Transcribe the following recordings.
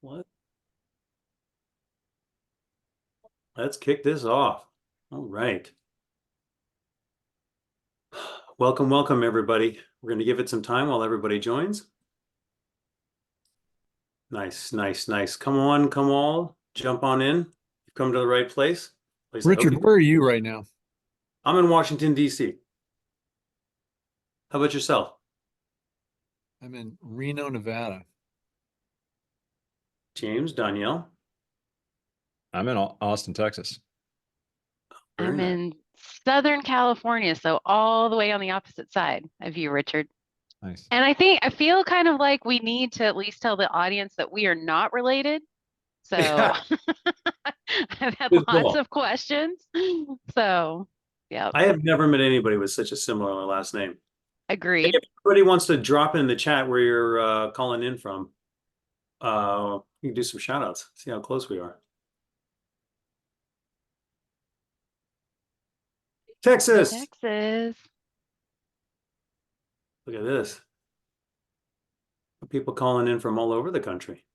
What? Let's kick this off. All right. Welcome, everybody. We're going to give it some time while everybody joins. Nice. Come on, come all. Jump on in. You've come to the right place. Richard, where are you right now? I'm in Washington, D.C. How about yourself? I'm in Reno, Nevada. James, Donielle? I'm in Austin, Texas. Very I'm nice. in Southern California, so all the way on the opposite side of you, Richard. Nice. And I feel kind of like we need to at least tell the audience that we are not related. So Yeah. I've had Good lots call. of questions. So, yeah, I have never met anybody with such a similar last name. agreed. If anybody wants to drop in the chat where you're calling in from, you can do some shout outs, see how close we are. Texas. Texas. Look at this. People calling in from all over the country.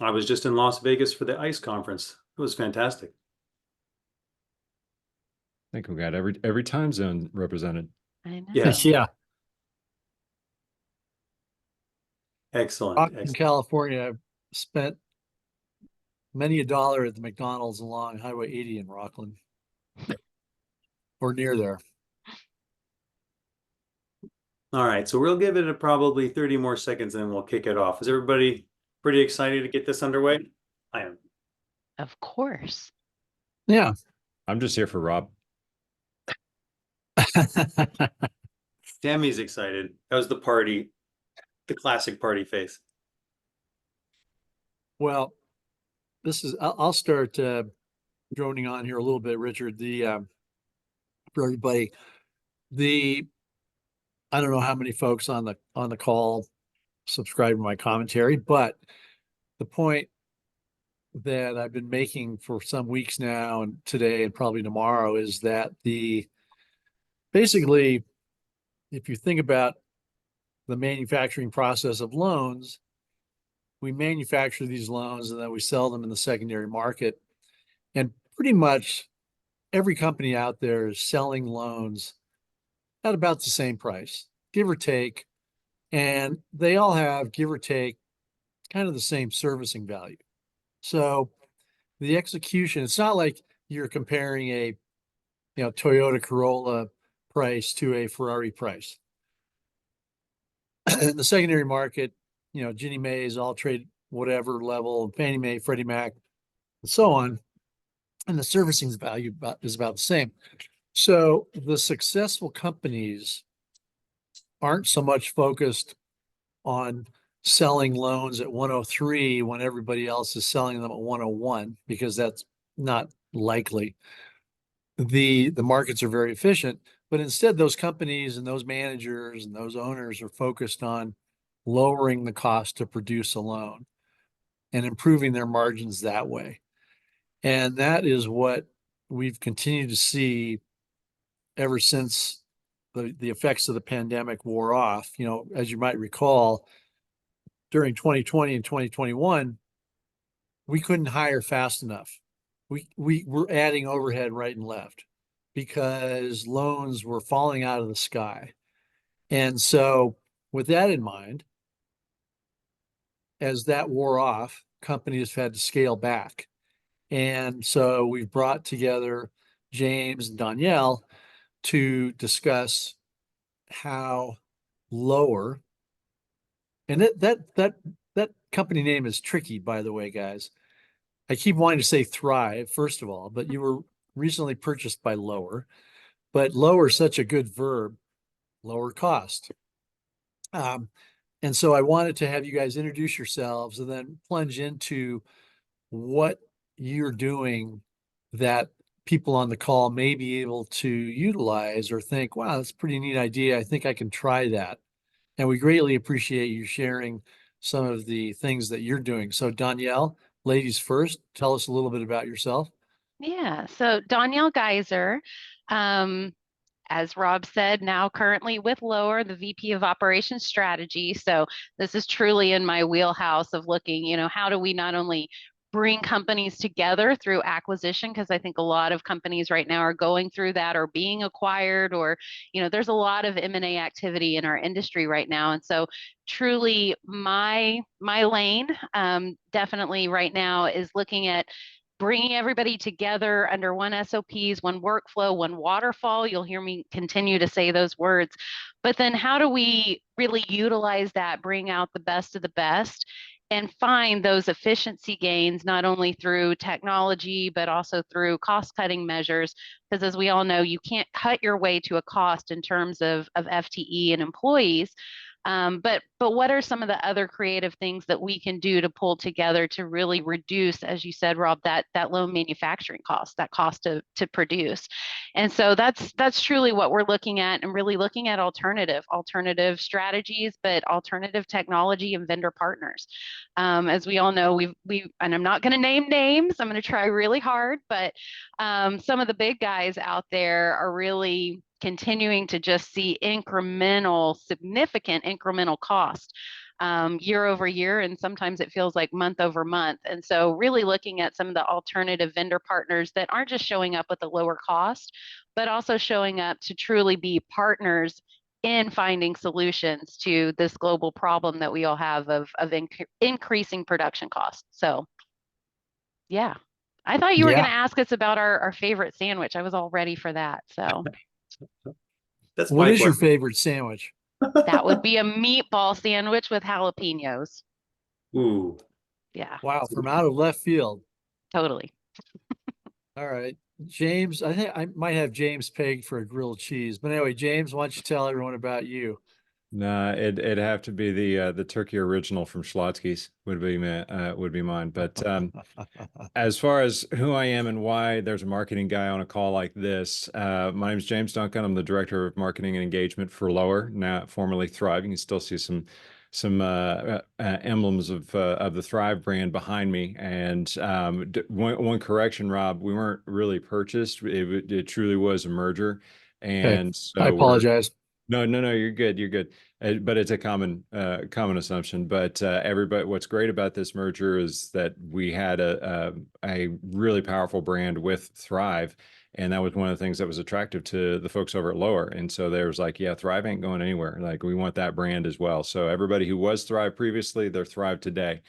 I was just in Las Vegas for the ICE conference. It was fantastic. I think we got every time zone represented. I know. Yes. Yeah. Excellent. In California, I've spent many a dollar at the McDonald's along Highway 80 in Rockland. Or near there. All right. So we'll give it probably 30 more seconds and we'll kick it off. Is everybody pretty excited to get this underway? I am. Of course. Yeah. I'm just here for Rob. Tammy's excited. That was the party, the classic party face. Well, I'll start droning on here a little bit, Richard. For everybody, I don't know how many folks on the call subscribe to my commentary, but the point that I've been making for some weeks now and today and probably tomorrow is that basically, if you think about the manufacturing process of loans, we manufacture these loans and then we sell them in the secondary market. And pretty much every company out there is selling loans at about the same price, give or take. And they all have, give or take, kind of the same servicing value. So the execution, it's not like you're comparing a Toyota Corolla price to a Ferrari price. In the secondary market, Ginnie Mae's all trade whatever level, Fannie Mae, Freddie Mac, and so on. And the servicing value is about the same. So the successful companies aren't so much focused on selling loans at 103 when everybody else is selling them at 101, because that's not likely. The markets are very efficient, but instead those companies and those managers and those owners are focused on lowering the cost to produce a loan and improving their margins that way. And that is what we've continued to see ever since the effects of the pandemic wore off. As you might recall, during 2020 and 2021, we couldn't hire fast enough. We were adding overhead right and left because loans were falling out of the sky. And so with that in mind, as that wore off, companies had to scale back. And so we've brought together James and Donielle to discuss how lower, and that company name is tricky, by the way, guys. I keep wanting to say Thrive, first of all, but you were recently purchased by Lower. But lower is such a good verb, lower cost. And so I wanted to have you guys introduce yourselves and then plunge into what you're doing that people on the call may be able to utilize or think, wow, that's a pretty neat idea. I think I can try that. And we greatly appreciate you sharing some of the things that you're doing. So Donielle, ladies first, tell us a little bit about yourself. Yeah. So Donielle Geiser, as Rob said, now currently with Lower, the VP of Operations Strategy. So this is truly in my wheelhouse of looking, how do we not only bring companies together through acquisition, because I think a lot of companies right now are going through that or being acquired, or there's a lot of M&A activity in our industry right now. And so truly my lane definitely right now is looking at bringing everybody together under one SOPs, one workflow, one waterfall. You'll hear me continue to say those words. But then how do we really utilize that, bring out the best of the best, and find those efficiency gains, not only through technology, but also through cost-cutting measures? Because as we all know, you can't cut your way to a cost in terms of FTE and employees. But what are some of the other creative things that we can do to pull together to really reduce, as you said, Rob, that low manufacturing cost, that cost to produce? And so that's truly what we're looking at, and really looking at alternative strategies, but alternative technology and vendor partners. As we all know, and I'm not going to name names, I'm going to try really hard, but some of the big guys out there are really continuing to just see significant incremental cost year over year, and sometimes it feels like month over month. And so really looking at some of the alternative vendor partners that aren't just showing up with a lower cost, but also showing up to truly be partners in finding solutions to this global problem that we all have of increasing production costs. So yeah, I thought you were going to ask us about our favorite sandwich. I was all ready for that. So That's What my is your question. favorite sandwich? that would be a meatball sandwich with jalapenos. Ooh, Yeah, Wow, from out of left field. totally. All right. James, I think I might have James pegged for a grilled cheese. But anyway, James, why don't you tell everyone about you? Nah, it'd have to be the turkey original from Schlotzsky's would be mine. But as far as who I am and why there's a marketing guy on a call like this, my name is James Duncan. I'm the director of marketing and engagement for Lower, now formerly Thrive. You can still see some emblems of the Thrive brand behind me. And one correction, Rob, we weren't really purchased. It truly was a merger. Okay. And I so apologize. no, you're good. You're good. But it's a common assumption. But everybody, what's great about this merger is that we had a really powerful brand with Thrive, and that was one of the things that was attractive to the folks over at Lower. And so there was like, yeah, Thrive ain't going anywhere. Like we want that brand as well. So everybody who was Thrive previously, they're Thrive today.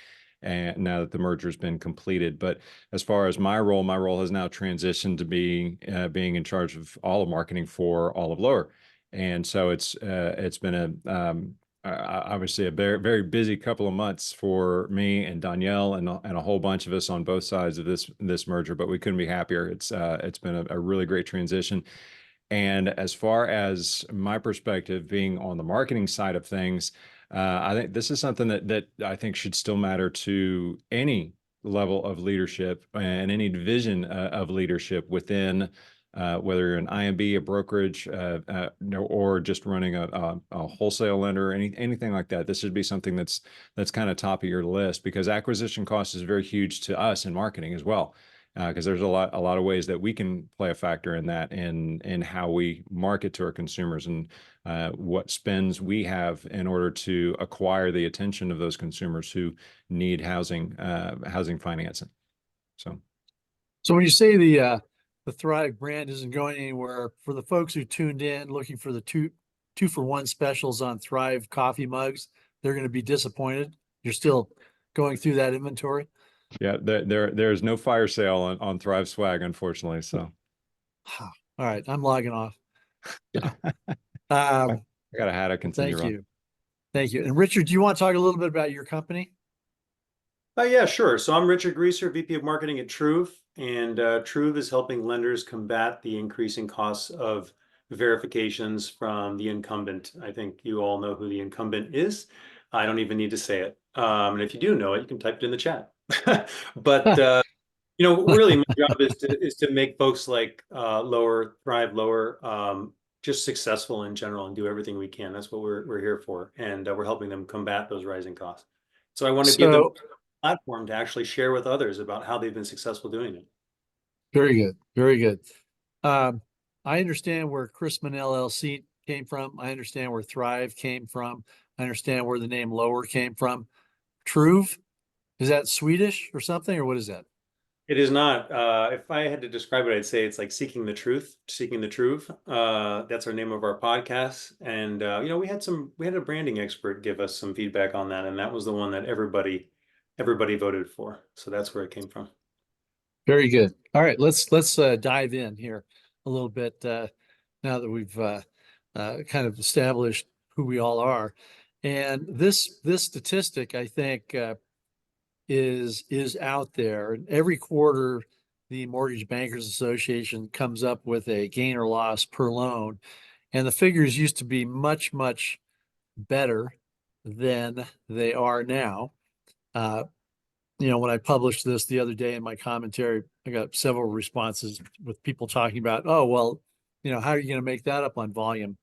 And now that the merger has been completed. But as far as my role has now transitioned to being in charge of all of marketing for all of Lower. And so it's been obviously a very, very busy couple of months for me and Donielle and a whole bunch of us on both sides of this merger, but we couldn't be happier. It's been a really great transition. And as far as my perspective being on the marketing side of things, I think this is something that I think should still matter to any level of leadership and any division of leadership within whether you're an IMB, a brokerage, or just running a wholesale lender, or anything like that. This should be something that's kind of top of your list, because acquisition cost is very huge to us in marketing as well. Because there's a lot of ways that we can play a factor in that, in how we market to our consumers and what spends we have in order to acquire the attention of those consumers who need housing financing. So when you say the Thrive brand isn't going anywhere, for the folks who tuned in looking for the two for one specials on Thrive coffee mugs, they're going to be disappointed. You're still going through that inventory. Yeah, there's no fire sale on Thrive swag, unfortunately. So, all right, I'm logging off. I got a hat I continue Thank on. you. Thank you. And Richard, do you want to talk a little bit about your company? Yeah, sure. So I'm Richard Grieser, VP of Marketing at Truv, and Truv is helping lenders combat the increasing costs of verifications from the incumbent. I think you all know who the incumbent is. I don't even need to say it. And if you do know it, you can type it in the chat. But really, my job is to make folks like Thrive Lower, just successful in general and do everything we can. That's what we're here for, and we're helping them combat those rising costs. So I want to give them platform to actually share with others about how they've been successful doing it. Very good. Very good. I understand where Chrisman LLC came from. I understand where Thrive came from. I understand where the name Lower came from. Truv, is that Swedish or something, or what is that? It is not. If I had to describe it, I'd say it's like seeking the truth, seeking the truth. That's our name of our podcast. And we had a branding expert give us some feedback on that, and that was the one that everybody voted for. So that's where it came from. Very good. All right, let's dive in here a little bit now that we've kind of established who we all are. And this statistic, I think, is out there. And every quarter, the Mortgage Bankers Association comes up with a gain or loss per loan, and the figures used to be much, much better than they are now. When I published this the other day in my commentary, I got several responses with people talking about, oh, well, how are you going to make that up on volume?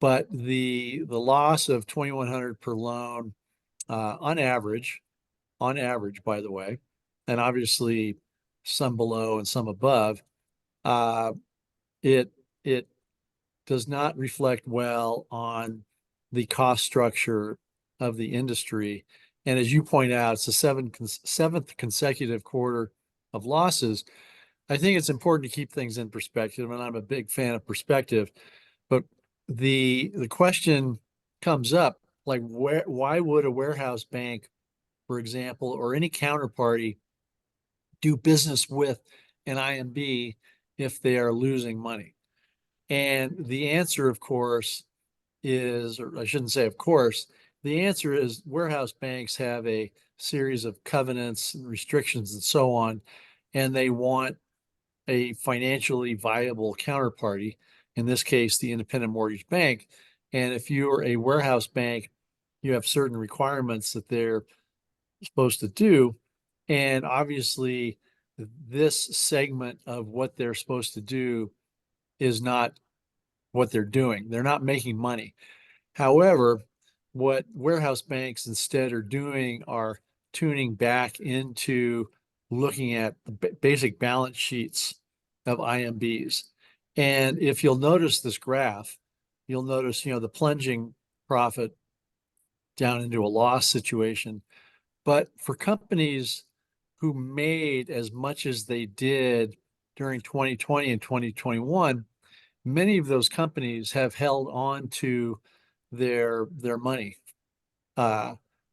But the loss of 2,100 per loan on average, by the way, and obviously some below and some above, it does not reflect well on the cost structure of the industry. And as you point out, it's the seventh consecutive quarter of losses. I think it's important to keep things in perspective, and I'm a big fan of perspective. But the question comes up, like, why would a warehouse bank, for example, or any counterparty do business with an IMB if they are losing money? And the answer, of course, is, or I shouldn't say of course, the answer is warehouse banks have a series of covenants and restrictions and so on, and they want a financially viable counterparty, in this case, the independent mortgage bank. And if you're a warehouse bank, you have certain requirements that they're supposed to do. And obviously, this segment of what they're supposed to do is not what they're doing. They're not making money. However, what warehouse banks instead are doing are tuning back into looking at the basic balance sheets of IMBs. And if you'll notice this graph, you'll notice, the plunging profit down into a loss situation. But for companies who made as much as they did during 2020 and 2021, many of those companies have held on to their money,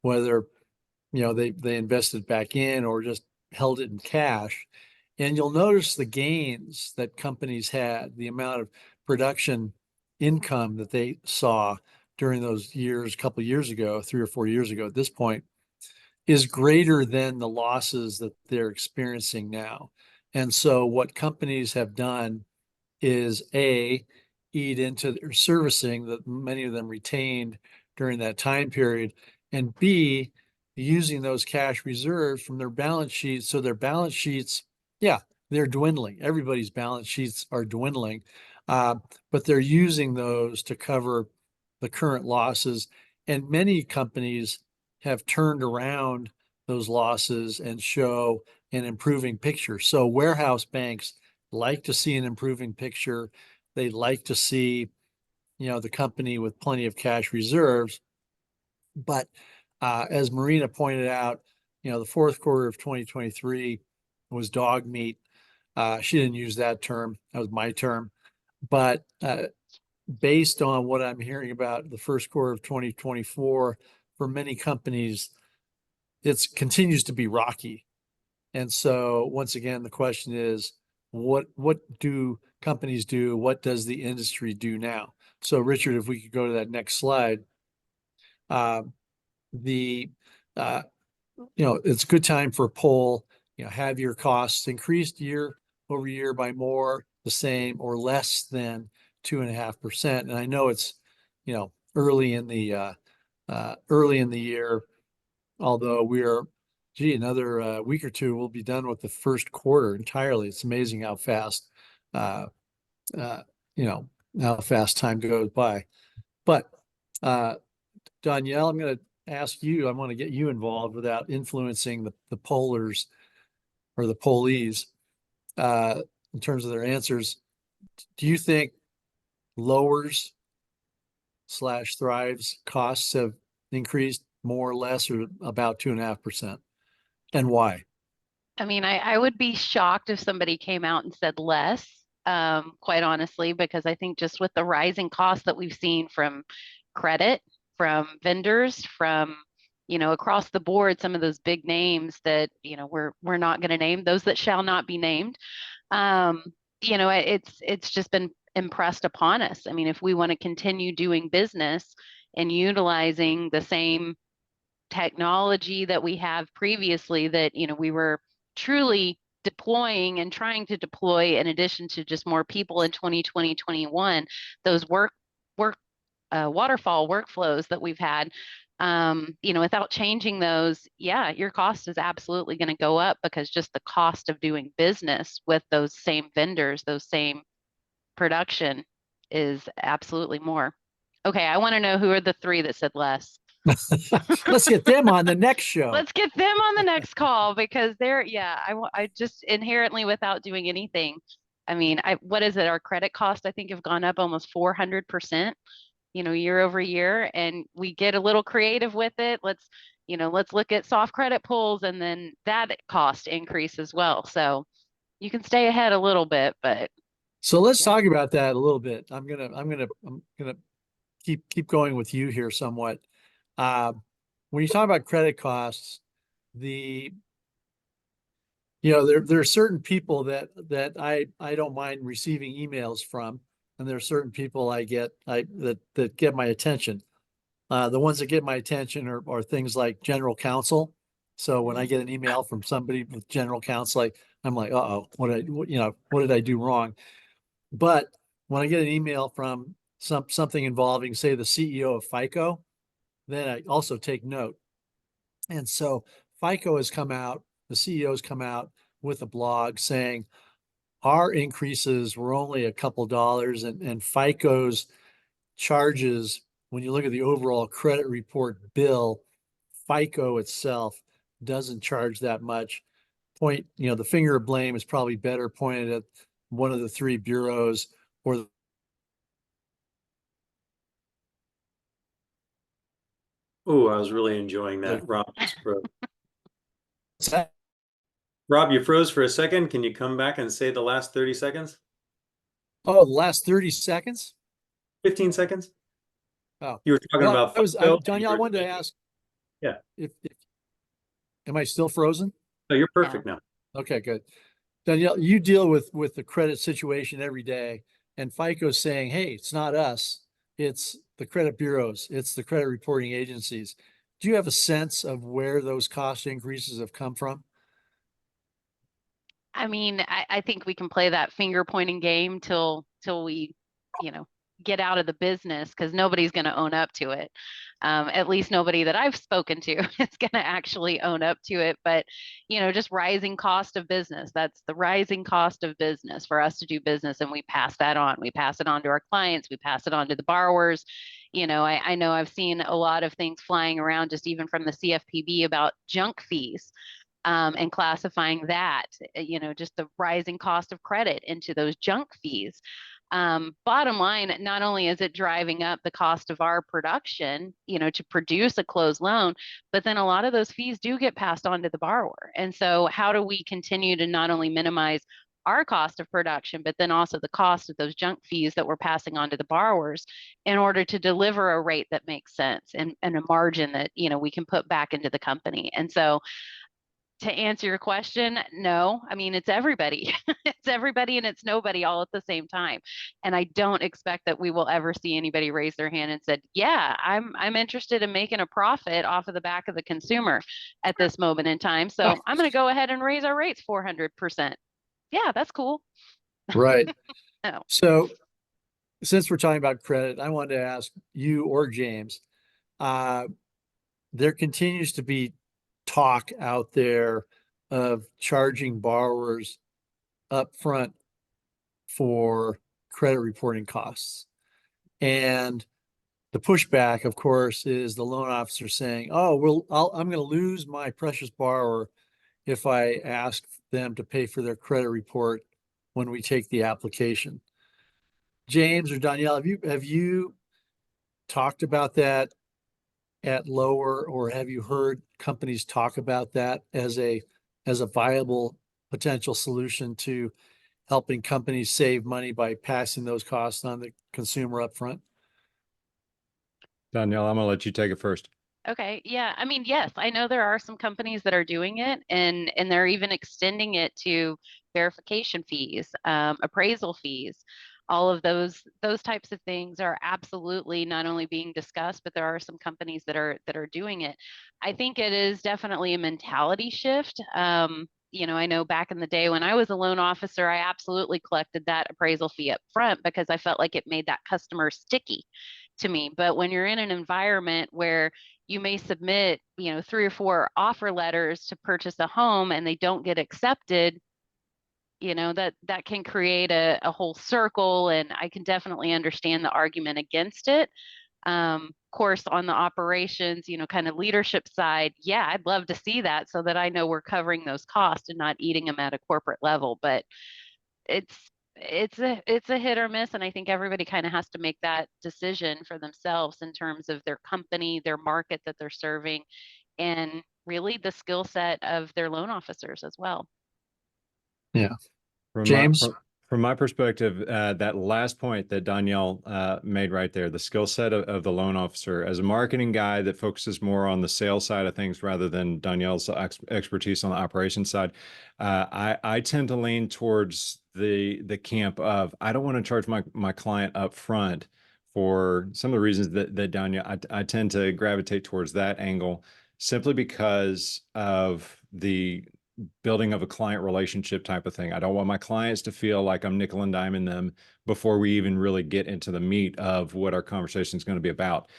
whether they invested back in or just held it in cash. And you'll notice the gains that companies had, the amount of production income that they saw during those years, a couple of years ago, 3 or 4 years ago at this point, is greater than the losses that they're experiencing now. And so what companies have done is eat into their servicing that many of them retained during that time period, and B, using those cash reserves from their balance sheets. So their balance sheets, they're dwindling. Everybody's balance sheets are dwindling, but they're using those to cover the current losses. And many companies have turned around those losses and show an improving picture. So warehouse banks like to see an improving picture. They like to see, the company with plenty of cash reserves. But as Marina pointed out, the fourth quarter of 2023 was dog meat. She didn't use that term. That was my term. But based on what I'm hearing about the first quarter of 2024, for many companies, it continues to be rocky. And so once again, the question is, what do companies do? What does the industry do now? So Richard, if we could go to that next slide. It's a good time for a poll. Have your costs increased year over year by more, the same, or less than 2.5%? And I know it's early in the year, although we're another week or two, we'll be done with the first quarter entirely. It's amazing how fast how fast time goes by. But Donielle, I'm going to ask you, I want to get you involved without influencing the pollers or the pollees in terms of their answers. do you think lowers / thrives costs have increased more or less, or about 2.5%? And why? I mean, I would be shocked if somebody came out and said less, quite honestly, because I think just with the rising costs that we've seen from credit, from vendors, from, across the board, some of those big names that, we're not going to name, those that shall not be named. Um, it's just been impressed upon us. I mean, if we want to continue doing business and utilizing the same technology that we have previously that, we were truly deploying and trying to deploy in addition to just more people in 2020, 21, those waterfall workflows that we've had, without changing those, yeah, your cost is absolutely going to go up because just the cost of doing business with those same vendors, those same production is absolutely more. Okay, I want to know who are the three that said less. Let's get them on the next show. Let's get them on the next call because I just inherently without doing anything. I mean, what is it? Our credit costs, I think, have gone up almost 400%, year over year. And we get a little creative with it. Let's look at soft credit pulls and then that cost increase as well. So you can stay ahead a little bit, but. So let's talk about that a little bit. I'm gonna keep going with you here somewhat. When you talk about credit costs, there are certain people that I don't mind receiving emails from, and there are certain people that get my attention. The ones that get my attention are things like general counsel. So when I get an email from somebody with general counsel, I'm like, uh-oh, what did I do wrong? But when I get an email from something involving, say, the CEO of FICO, then I also take note. And so FICO has come out, the CEO's come out with a blog saying our increases were only a couple dollars, and FICO's charges, when you look at the overall credit report bill, FICO itself doesn't charge that much. The finger of blame is probably better pointed at one of the three bureaus or Oh, I was really enjoying that. Rob, the Rob, you froze for a second. Can you come back and say the last 30 seconds? Oh, the last 30 seconds? 15 seconds? Oh, You were talking about Donielle, I wanted to ask. Yeah. If am I still frozen? No, you're perfect now. Okay, good. Donielle, you deal with the credit situation every day, and FICO's saying, hey, it's not us, it's the credit bureaus, it's the credit reporting agencies. Do you have a sense of where those cost increases have come from? I mean, I think we can play that finger pointing game till we, get out of the business because nobody's going to own up to it. At least nobody that I've spoken to is going to actually own up to it. But, just rising cost of business. That's the rising cost of business for us to do business. And we pass that on. We pass it on to our clients. We pass it on to the borrowers. I know I've seen a lot of things flying around just even from the CFPB about junk fees. And classifying that, just the rising cost of credit into those junk fees. Bottom line, not only is it driving up the cost of our production, to produce a closed loan, but then a lot of those fees do get passed on to the borrower. And so how do we continue to not only minimize our cost of production, but then also the cost of those junk fees that we're passing on to the borrowers in order to deliver a rate that makes sense and a margin that, we can put back into the company. And so to answer your question, no. I mean, it's everybody. It's everybody and it's nobody all at the same time. And I don't expect that we will ever see anybody raise their hand and said, yeah, I'm interested in making a profit off of the back of the consumer at this moment in time. So I'm going to go ahead and raise our rates 400%. Yeah, that's cool. Right. No. So since we're talking about credit, I wanted to ask you or James, there continues to be talk out there of charging borrowers upfront for credit reporting costs. And the pushback, of course, is the loan officer saying, oh, well, I'm going to lose my precious borrower if I ask them to pay for their credit report when we take the application. James or Donielle, have you talked about that at lower, or have you heard companies talk about that as a viable potential solution to helping companies save money by passing those costs on the consumer upfront? Danielle, I'm gonna let you take it first. Okay, yeah. I mean, yes, I know there are some companies that are doing it, and they're even extending it to verification fees, appraisal fees. All of those types of things are absolutely not only being discussed, but there are some companies that are doing it. I think it is definitely a mentality shift. I know back in the day when I was a loan officer, I absolutely collected that appraisal fee up front because I felt like it made that customer sticky to me. But when you're in an environment where you may submit, 3 or 4 offer letters to purchase a home and they don't get accepted, that can create a whole circle. And I can definitely understand the argument against it. Of course, on the operations, kind of leadership side, yeah, I'd love to see that so that I know we're covering those costs and not eating them at a corporate level. But it's it's a hit or miss, and I think everybody kind of has to make that decision for themselves in terms of their company, their market that they're serving, and really the skill set of their loan officers as well. Yeah. From James? from my perspective, that last point that Danielle made right there, the skill set of the loan officer, as a marketing guy that focuses more on the sales side of things rather than Danielle's expertise on the operations side, I tend to lean towards the camp of I don't want to charge my client up front for some of the reasons that Danielle, I tend to gravitate towards that angle simply because of the building of a client relationship type of thing. I don't want my clients to feel like I'm nickel and diming them before we even really get into the meat of what our conversation is going to be about.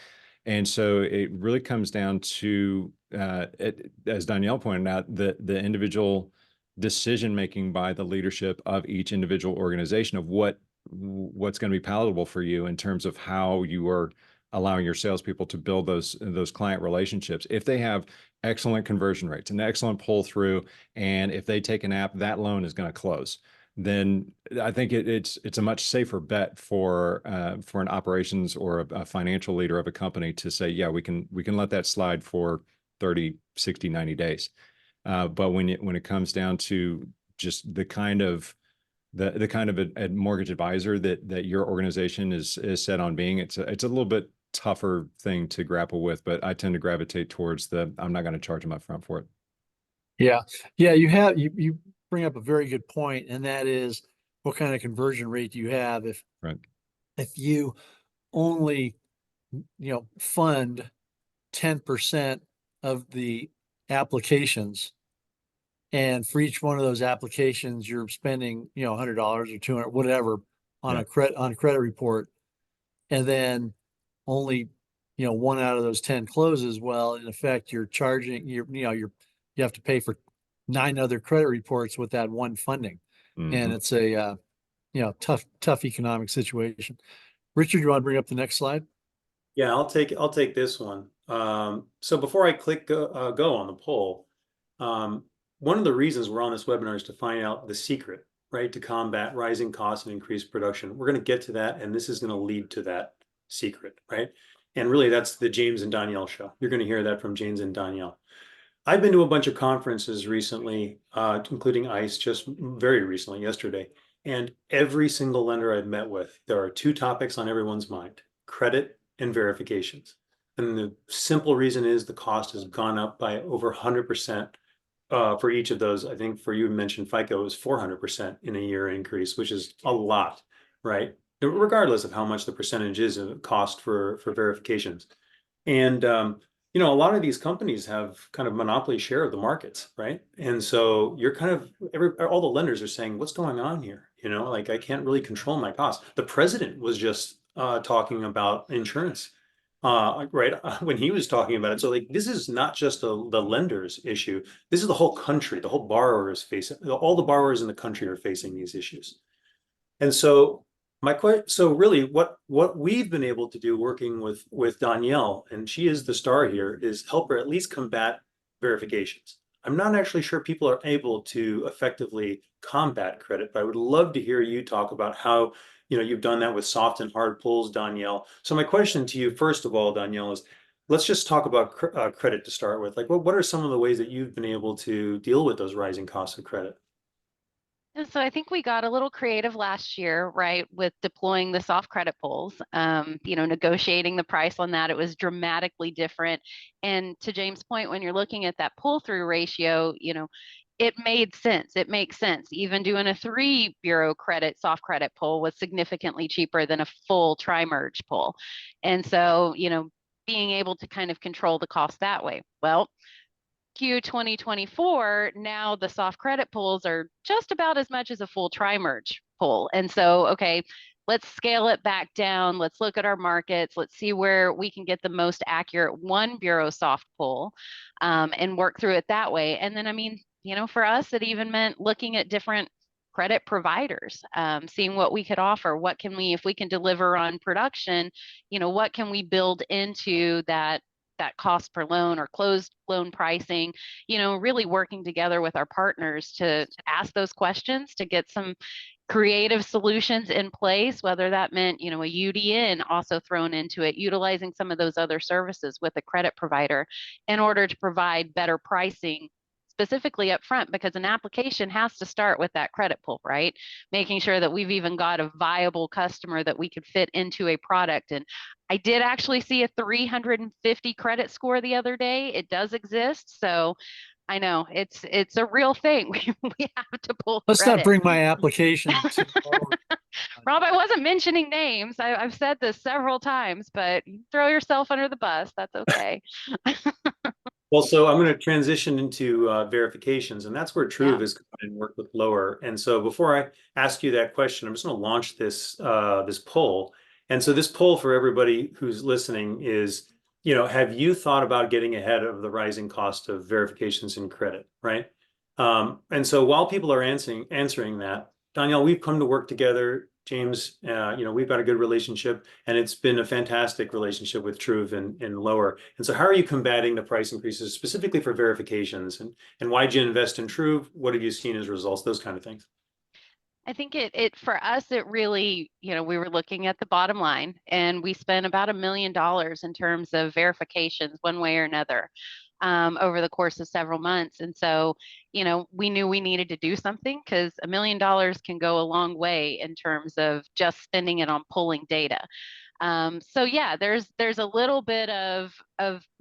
And so it really comes down to, as Danielle pointed out, the individual decision making by the leadership of each individual organization of what's going to be palatable for you in terms of how you are allowing your salespeople to build those client relationships. If they have excellent conversion rates, an excellent pull through, and if they take an app, that loan is going to close. Then I think it's a much safer bet for an operations or a financial leader of a company to say, yeah, we can let that slide for 30, 60, 90 days. But when it comes down to just the kind of a mortgage advisor that your organization is set on being, it's a little bit tougher thing to grapple with, but I tend to gravitate towards I'm not going to charge them up front for it. Yeah. Yeah. You bring up a very good point, and that is what kind of conversion rate do you have if you only, fund 10% of the applications, and for each one of those applications, you're spending, $100 or 200, whatever on a credit report. And then only, 1 out of those 10 closes. Well, in effect, you're charging, you have to pay for 9 other credit reports with that one funding. Mm-hmm. And it's a, tough economic situation. Richard, you want to bring up the next slide? Yeah, I'll take this one. So before I click go on the poll, one of the reasons we're on this webinar is to find out the secret, right, to combat rising costs and increase production. We're going to get to that, and this is going to lead to that secret, right? And really, that's the James and Donielle show. You're going to hear that from James and Donielle. I've been to a bunch of conferences recently, including ICE just very recently, yesterday. And every single lender I've met with, there are 2 topics on everyone's mind: credit and verifications. And the simple reason is the cost has gone up by over 100% for each of those. I think for you mentioned FICO was 400% in a year increase, which is a lot, right? Regardless of how much the percentage is of cost for verifications. And a lot of these companies have kind of monopoly share of the markets, right? And so you're kind of all the lenders are saying, what's going on here? Like I can't really control my costs. The president was just talking about insurance, right? When he was talking about it. So like, this is not just the lenders issue. This is the whole country. The whole borrower is facing, all the borrowers in the country are facing these issues. And so so really what we've been able to do working with Donielle, and she is the star here, is help her at least combat verifications. I'm not actually sure people are able to effectively combat credit, but I would love to hear you talk about how, you've done that with soft and hard pulls, Donielle. So my question to you, first of all, Donielle, is let's just talk about credit to start with. Like, what are some of the ways that you've been able to deal with those rising costs of credit? And so I think we got a little creative last year, right, with deploying the soft credit pulls, negotiating the price on that. It was dramatically different. And to James' point, when you're looking at that pull through ratio, it made sense. It makes sense. Even doing a 3 bureau credit, soft credit pull was significantly cheaper than a full tri-merge pull. And so, being able to kind of control the cost that way. Well, Q 2024, now the soft credit pulls are just about as much as a full tri-merge pull. And so, okay, let's scale it back down. Let's look at our markets. Let's see where we can get the most accurate one bureau soft pull, and work through it that way. And then, for us, it even meant looking at different credit providers, seeing what we could offer. What can we, if we can deliver on production, what can we build into that cost per loan or closed loan pricing, really working together with our partners to ask those questions, to get some creative solutions in place, whether that meant, a UDN also thrown into it, utilizing some of those other services with a credit provider in order to provide better pricing specifically up front, because an application has to start with that credit pull, right? Making sure that we've even got a viable customer that we could fit into a product. And I did actually see a 350 credit score the other day. It does exist. So I know it's a real thing. We have to pull Let's credit. not bring my application to Rob, I wasn't mentioning names. I've said this several times, but you throw yourself under the bus. That's okay. Well, so I'm going to transition into verifications, and that's where Truv Yeah. is going to work with lower. And so before I ask you that question, I'm just going to launch this this poll. And so this poll for everybody who's listening is, have you thought about getting ahead of the rising cost of verifications and credit, right? And so while people are answering that, Donielle, we've come to work together. James, we've got a good relationship, and it's been a fantastic relationship with Truv and Lower. And so how are you combating the price increases specifically for verifications? And why did you invest in Truv? What have you seen as results? Those kind of things. I think it for us, it really, we were looking at the bottom line, and we spent about $1 million in terms of verifications one way or another, over the course of several months. And so, we knew we needed to do something, because $1 million can go a long way in terms of just spending it on pulling data. So yeah, there's a little bit of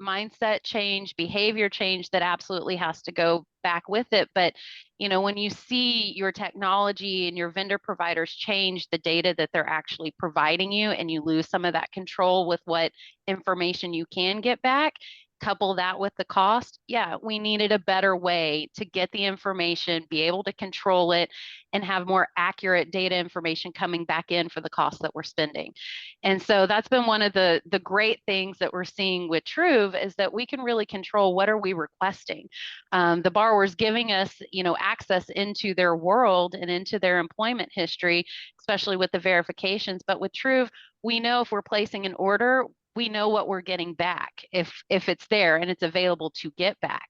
mindset change, behavior change that absolutely has to go back with it. But when you see your technology and your vendor providers change the data that they're actually providing you, and you lose some of that control with what information you can get back, couple that with the cost, yeah, we needed a better way to get the information, be able to control it, and have more accurate data information coming back in for the cost that we're spending. And so that's been one of the great things that we're seeing with Truv, is that we can really control what are we requesting. The borrower's giving us, access into their world and into their employment history, especially with the verifications. But with Truv, we know if we're placing an order, we know what we're getting back if it's there and it's available to get back.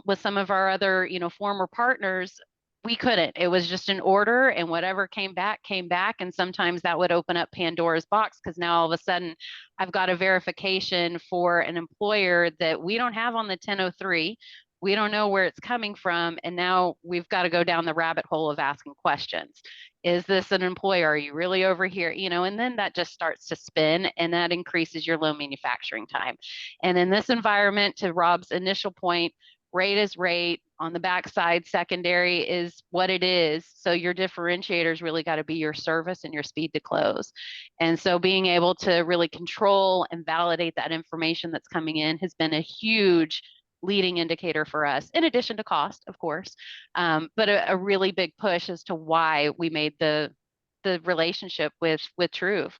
With some of our other, former partners, we couldn't. It was just an order, and whatever came back, came back. And sometimes that would open up Pandora's box, because now all of a sudden I've got a verification for an employer that we don't have on the 1003. We don't know where it's coming from. And now we've got to go down the rabbit hole of asking questions. Is this an employer? Are you really over here? And then that just starts to spin, and that increases your loan manufacturing time. And in this environment, to Rob's initial point, rate is rate. On the backside, secondary is what it is. So your differentiators really got to be your service and your speed to close. And so being able to really control and validate that information that's coming in has been a huge leading indicator for us, in addition to cost, of course, but a really big push as to why we made the relationship with Truv,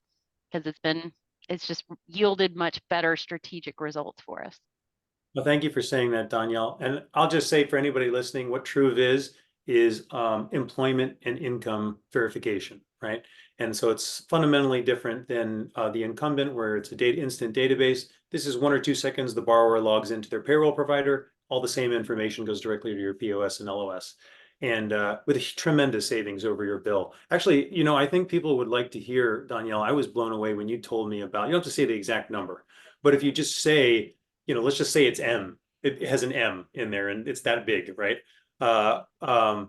because it's just yielded much better strategic results for us. Well, thank you for saying that, Donielle. And I'll just say for anybody listening, what Truv is employment and income verification, right? And so it's fundamentally different than the incumbent, where it's a instant database. This is 1 or 2 seconds. The borrower logs into their payroll provider, all the same information goes directly to your POS and LOS. And with a tremendous savings over your bill. Actually, you know, I think people would like to hear, Donielle, I was blown away when you told me about, you don't have to say the exact number, but if you just say, you know, let's just say it's M, it has an M in there and it's that big, right? Subtle.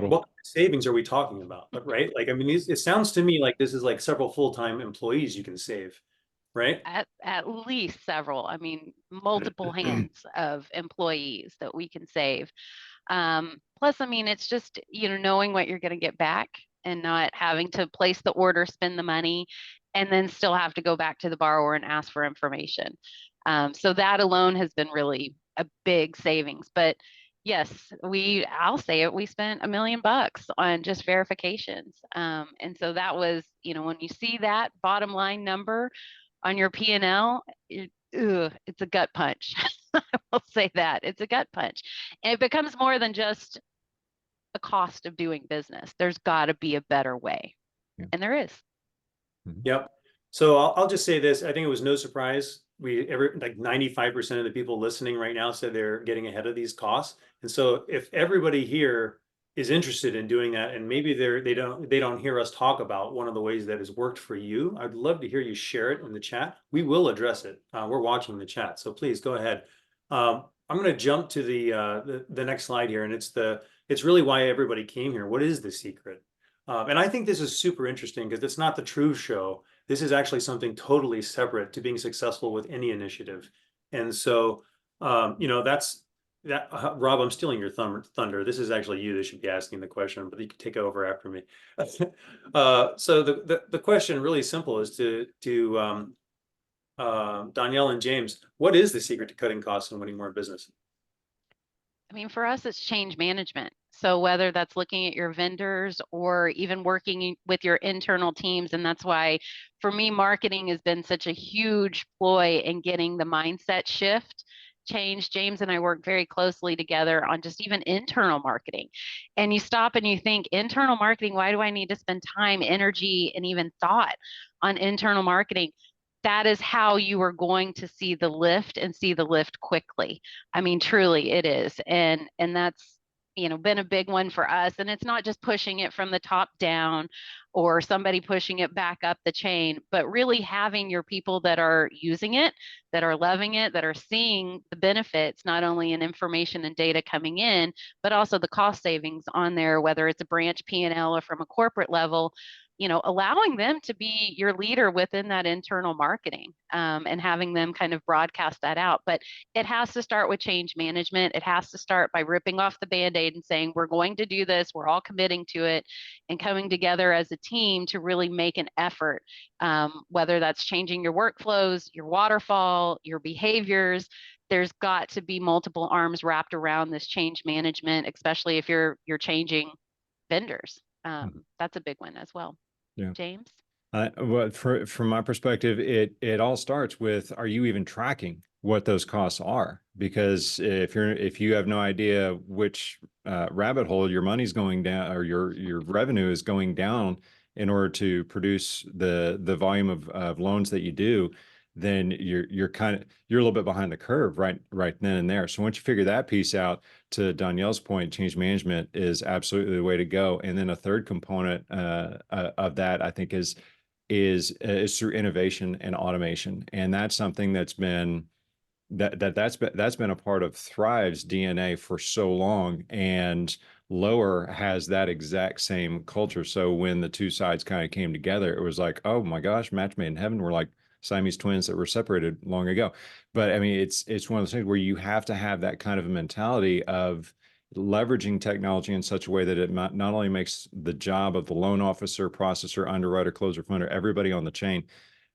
What savings are we talking about? But right, like, I mean, it sounds to me like this is like several full-time employees you can save, right? At least several, I mean, multiple hands of employees that we can save. Plus, I mean, it's just, you know, knowing what you're going to get back and not having to place the order, spend the money, and then still have to go back to the borrower and ask for information. So that alone has been really a big savings. But yes, I'll say it, we spent $1 million on just verifications. And so that was, you know, when you see that bottom line number on your P&L, it's a gut punch. I will say that it's a gut punch. And it becomes more than just a cost of doing business. There's got to be a better way. Yeah. And there is. Yep. So I'll just say this. I think it was no surprise. Like 95% of the people listening right now said they're getting ahead of these costs. And so if everybody here is interested in doing that, and maybe they don't hear us talk about one of the ways that has worked for you, I'd love to hear you share it in the chat. We will address it. We're watching the chat, so please go ahead. I'm going to jump to the next slide here, and it's really why everybody came here. What is the secret? And I think this is super interesting because it's not the Truv show. This is actually something totally separate to being successful with any initiative. And so, you know, Rob, I'm stealing your thunder. This is actually you that should be asking the question, but you can take over after me. So the question really simple is to Donielle and James, what is the secret to cutting costs and winning more business? I mean, for us, it's change management. So whether that's looking at your vendors or even working with your internal teams, and that's why for me, marketing has been such a huge ploy in getting the mindset shift change. James and I work very closely together on just even internal marketing. And you stop and you think, internal marketing, why do I need to spend time, energy, and even thought on internal marketing? That is how you are going to see the lift and see the lift quickly. I mean, truly it is. And that's, you know, been a big one for us. And it's not just pushing it from the top down or somebody pushing it back up the chain, but really having your people that are using it, that are loving it, that are seeing the benefits, not only in information and data coming in, but also the cost savings on there, whether it's a branch P&L or from a corporate level, you know, allowing them to be your leader within that internal marketing, and having them kind of broadcast that out. But it has to start with change management. It has to start by ripping off the Band-Aid and saying, we're going to do this. We're all committing to it and coming together as a team to really make an effort, whether that's changing your workflows, your waterfall, your behaviors. There's got to be multiple arms wrapped around this change management, especially if you're changing vendors. That's a big one as well. Yeah. James? Well, from my perspective, it all starts with, are you even tracking what those costs are? Because if you have no idea which rabbit hole your money's going down or your revenue is going down in order to produce the volume of loans that you do, then you're a little bit behind the curve right then and there. So once you figure that piece out, to Donielle's point, change management is absolutely the way to go. And then a third component of that, I think, is through innovation and automation. And that's something that's been a part of Thrive's DNA for so long. And Lower has that exact same culture. So when the two sides kind of came together, it was like, oh my gosh, match made in heaven. We're like Siamese twins that were separated long ago. But I mean, it's one of those things where you have to have that kind of a mentality of leveraging technology in such a way that it not only makes the job of the loan officer, processor, underwriter, closer, funder, everybody on the chain,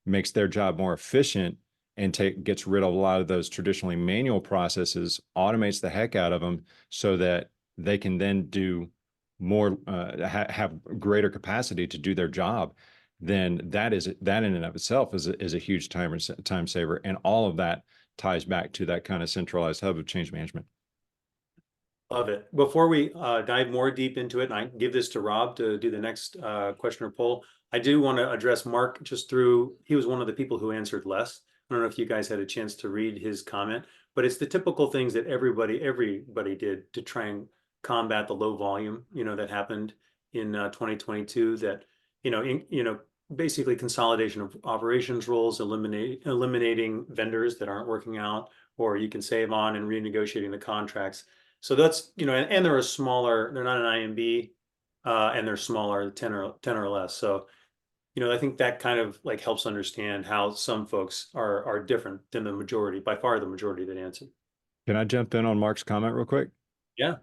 makes their job more efficient and gets rid of a lot of those traditionally manual processes, automates the heck out of them so that they can then do more, have greater capacity to do their job. Then that in and of itself is a huge time saver. And all of that ties back to that kind of centralized hub of change management. Love it. Before we dive more deep into it, and I give this to Rob to do the next question or poll, I do want to address Mark he was one of the people who answered less. I don't know if you guys had a chance to read his comment, but it's the typical things that everybody did to try and combat the low volume, that happened in 2022. That basically consolidation of operations roles, eliminating vendors that aren't working out, or you can save on and renegotiating the contracts. So that's, and they're they're not an IMB, and they're smaller, 10 or less. So, I think that kind of like helps understand how some folks are different than the majority, by far the majority that answered. Can I jump in on Mark's comment real quick? Yeah.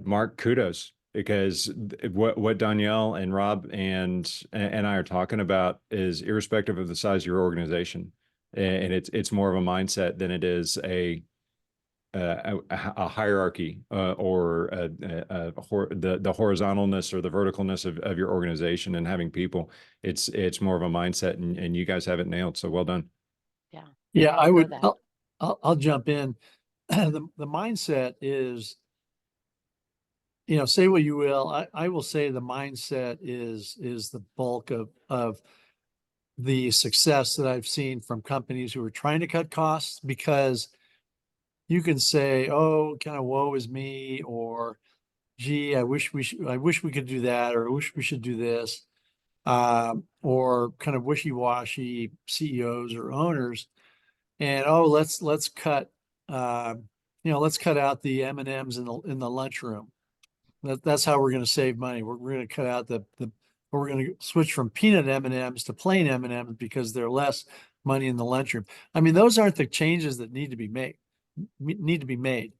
Mark, kudos, because what Donielle and Rob and I are talking about is irrespective of the size of your organization, and it's more of a mindset than it is a hierarchy, or the horizontalness or the verticalness of your organization and having people. It's more of a mindset, and you guys have it nailed. So well done. Yeah. Yeah, I echo would, that. I'll jump in. The mindset is, say what you will, I will say the mindset is the bulk of the success that I've seen from companies who are trying to cut costs, because you can say, oh, kind of woe is me, or gee, I wish we could do that, or I wish we should do this, or kind of wishy-washy CEOs or owners. And oh, let's cut let's cut out the M&Ms in the lunchroom. That's how we're going to save money. We're going to cut out we're going to switch from peanut M&Ms to plain M&Ms because they're less money in the lunchroom. I mean, those aren't the changes that need to be made.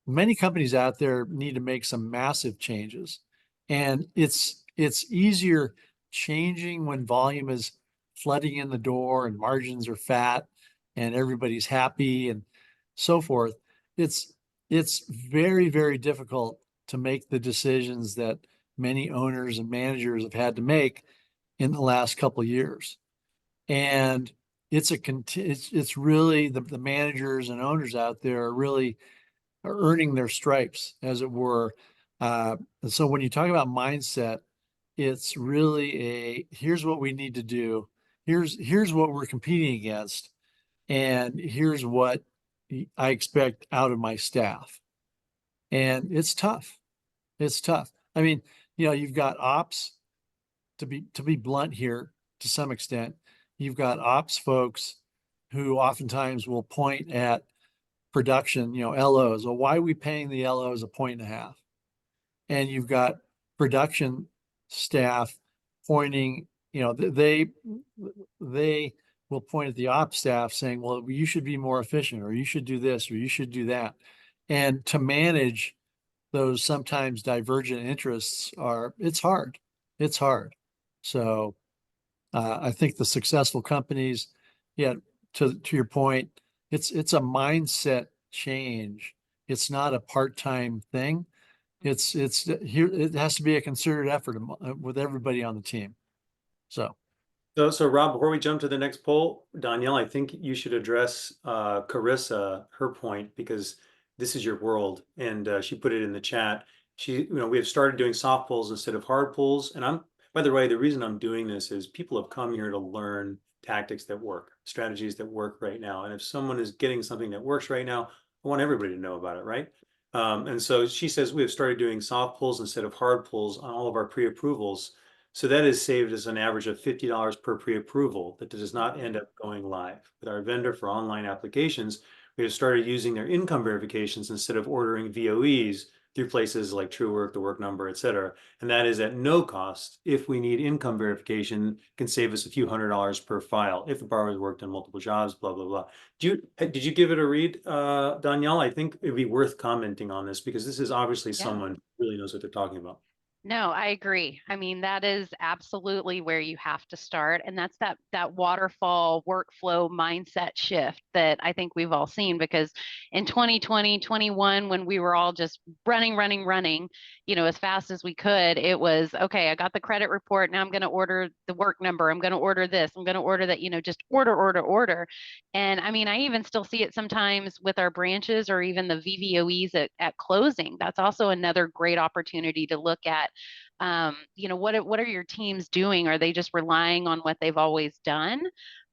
Many companies out there need to make some massive changes, and it's easier changing when volume is flooding in the door and margins are fat and everybody's happy and so forth. It's very, very difficult to make the decisions that many owners and managers have had to make in the last couple of years. And it's really the managers and owners out there are earning their stripes, as it were. And so when you talk about mindset, it's really here's what we need to do. Here's what we're competing against. And here's what I expect out of my staff. And it's tough. It's tough. I mean, you've got ops, to be blunt here to some extent. You've got ops folks who oftentimes will point at production, LOs. Well, why are we paying the LOs 1.5? And you've got production staff pointing, they will point at the ops staff saying, well, you should be more efficient, or you should do this, or you should do that. And to manage those sometimes divergent interests it's hard. It's hard. So I think the successful companies, to your point, it's a mindset change. It's not a part-time thing. It's here. It has to be a concerted effort with everybody on the team. So Rob, before we jump to the next poll, Donielle, I think you should address Carissa, her point, because this is your world, and she put it in the chat. We have started doing soft pulls instead of hard pulls, and by the way, the reason I'm doing this is people have come here to learn tactics that work, strategies that work right now. And if someone is getting something that works right now, I want everybody to know about it, right? And so she says we have started doing soft pulls instead of hard pulls on all of our pre-approvals. So that has saved us an average of $50 per pre-approval that does not end up going live. With our vendor for online applications, we have started using their income verifications instead of ordering VOEs through places like TrueWork, The Work Number, et cetera. And that is at no cost. If we need income verification, can save us a few $100s per file if the borrower has worked on multiple jobs, blah, blah, blah. Did you give it a read, Donielle? I think it'd be worth commenting on this, because this is obviously someone who really knows what they're talking about. No, I agree. I mean, that is absolutely where you have to start. And that's that waterfall workflow mindset shift that I think we've all seen, because in 2020, 21, when we were all just running, as fast as we could, it was, okay, I got the credit report. Now I'm going to order the work number. I'm going to order this. I'm going to order that, just order. And I mean, I even still see it sometimes with our branches, or even the VVOEs at closing. That's also another great opportunity to look at. What are your teams doing? Are they just relying on what they've always done?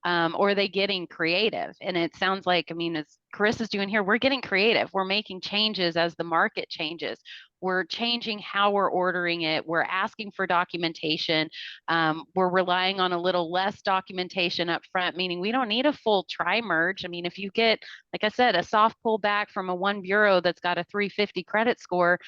Or are they getting creative? And it sounds like, I mean, as Chris is doing here, we're getting creative. We're making changes as the market changes. We're changing how we're ordering it. We're asking for documentation. We're relying on a little less documentation up front, meaning we don't need a full tri-merge. I mean, if you get, like I said, a soft pullback from a one bureau that's got a 350 credit score,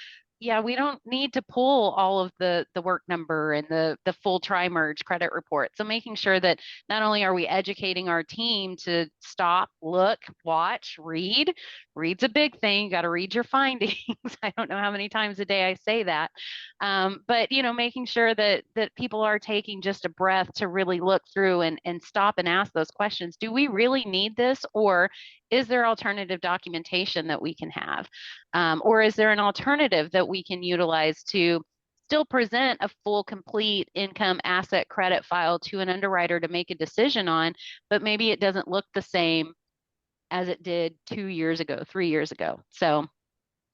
yeah, we don't need to pull all of the work number and the full tri-merge credit report. So making sure that not only are we educating our team to stop, look, watch, read. Read's a big thing. You got to read your findings. I don't know how many times a day I say that. But you know, making sure that people are taking just a breath to really look through and stop and ask those questions. Do we really need this, or is there alternative documentation that we can have? Or is there an alternative that we can utilize to still present a full, complete income asset credit file to an underwriter to make a decision on, but maybe it doesn't look the same as it did 2 years ago, 3 years ago. So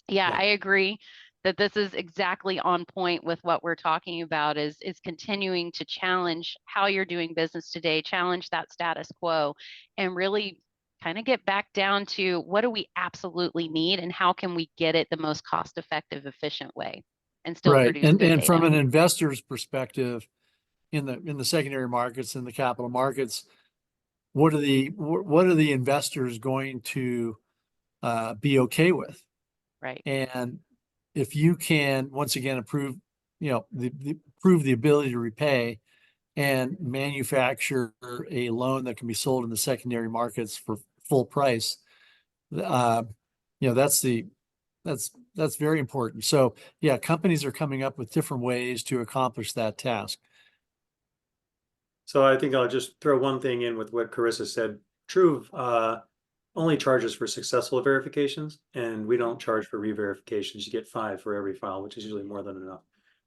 yeah, I agree that this is exactly on point with what we're talking about, is continuing to challenge how you're doing business today, challenge that status quo, and really kind of get back down to what do we absolutely need and how can we get it the most cost effective, efficient way and still Right. produce good And from data. an investor's perspective in the secondary markets and the capital markets, what are the investors going to be okay with? Right. And if you can once again improve, you know, prove the ability to repay and manufacture a loan that can be sold in the secondary markets for full price, you know, that's very important. So yeah, companies are coming up with different ways to accomplish that task. So I think I'll just throw one thing in with what Carissa said. Truv only charges for successful verifications, and we don't charge for re-verifications. You get 5 for every file, which is usually more than enough.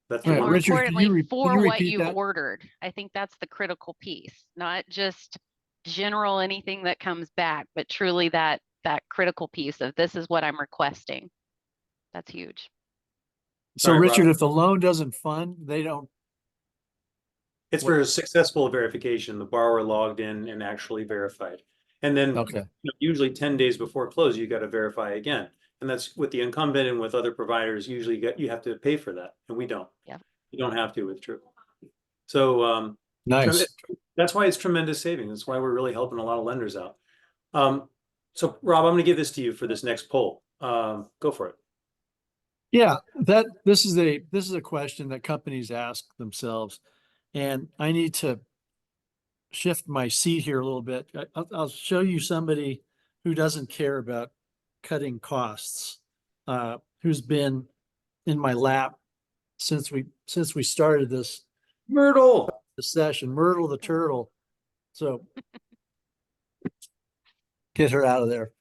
That's the All right, one. More Richard, can you importantly, can for you what repeat you that? ordered. I think that's the critical piece, not just general anything that comes back, but truly that critical piece of this is what I'm requesting. That's huge. So Sorry, Richard, Rob. if the loan doesn't fund, they don't. It's for a successful verification, the borrower logged in and actually verified. And then Okay. usually 10 days before close, you got to verify again. And that's with the incumbent and with other providers, usually you have to pay for that, and we don't. Yeah. You don't have to with Truv. So Nice. that's why it's tremendous savings. That's why we're really helping a lot of lenders out. So Rob, I'm going to give this to you for this next poll. Go for it. Yeah, this is a question that companies ask themselves, and I need to shift my seat here a little bit. I'll show you somebody who doesn't care about cutting costs, who's been in my lap since we started this Myrtle. session, Myrtle the turtle. So get her out of there.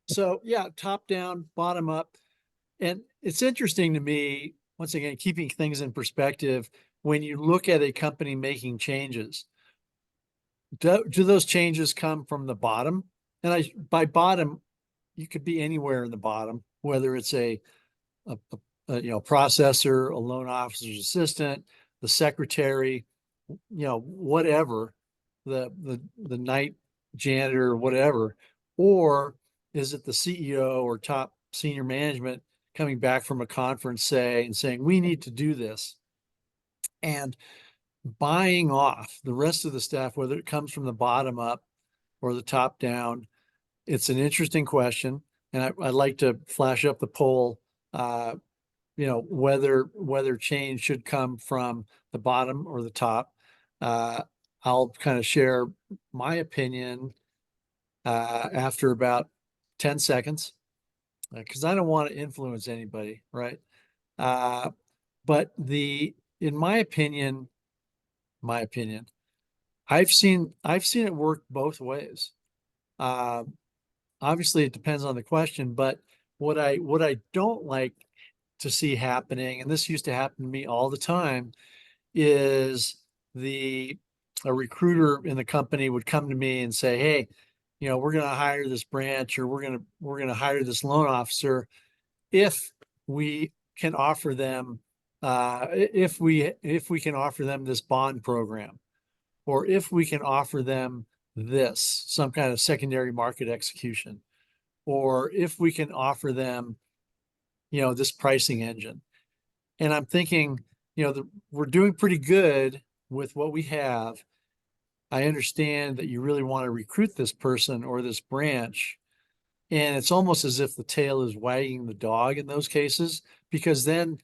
So yeah, top down, bottom up. And it's interesting to me, once again, keeping things in perspective, when you look at a company making changes, do those changes come from the bottom? And by bottom, you could be anywhere in the bottom, whether it's a processor, a loan officer's assistant, the secretary, whatever, the night janitor, whatever, or is it the CEO or top senior management coming back from a conference, saying we need to do this, and buying off the rest of the staff, whether it comes from the bottom up or the top down? It's an interesting question, and I'd like to flash up the poll. Whether change should come from the bottom or the top. I'll kind of share my opinion after about 10 seconds, because I don't want to influence anybody, right? But in my opinion, I've seen it work both ways. Obviously, it depends on the question, but what I don't like to see happening, and this used to happen to me all the time, is a recruiter in the company would come to me and say, "Hey, we're going to hire this branch, or we're going to hire this loan officer if we can offer them if we can offer them this bond program." or if we can offer them this, some kind of secondary market execution, or if we can offer them, this pricing engine. And I'm thinking, we're doing pretty good with what we have. I understand that you really want to recruit this person or this branch. And it's almost as if the tail is wagging the dog in those cases, because then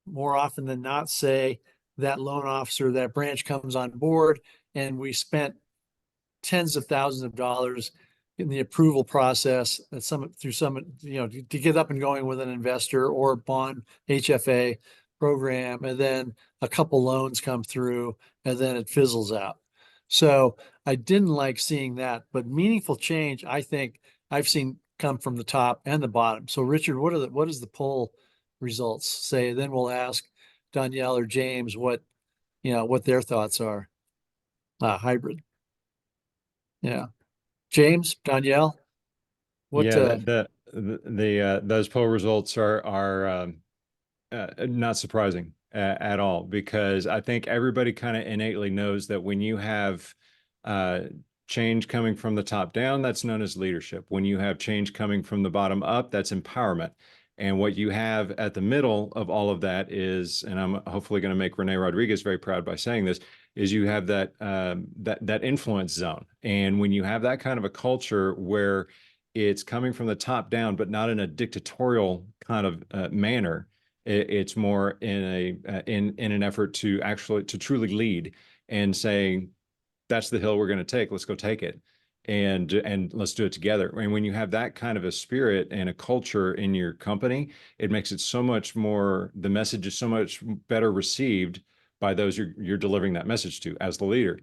more often than not, say that loan officer, that branch comes on board and we spent tens of thousands of dollars in the approval process and to get up and going with an investor or bond HFA program, and then a couple loans come through and then it fizzles out. So I didn't like seeing that, but meaningful change, I think I've seen come from the top and the bottom. So Richard, what does the poll results say? Then we'll ask Donielle or James what their thoughts are. Hybrid. Yeah. James, Donielle, what? Yeah, those poll results are not surprising at all, because I think everybody kind of innately knows that when you have change coming from the top down, that's known as leadership. When you have change coming from the bottom up, that's empowerment. And what you have at the middle of all of that is, and I'm hopefully going to make Renee Rodriguez very proud by saying this, is you have that that influence zone. And when you have that kind of a culture where it's coming from the top down, but not in a dictatorial kind of manner, it's more in an effort to truly lead and saying, that's the hill we're going to take. Let's go take it. And let's do it together. And when you have that kind of a spirit and a culture in your company, it makes it so much more, the message is so much better received by those you're delivering that message to as the leader.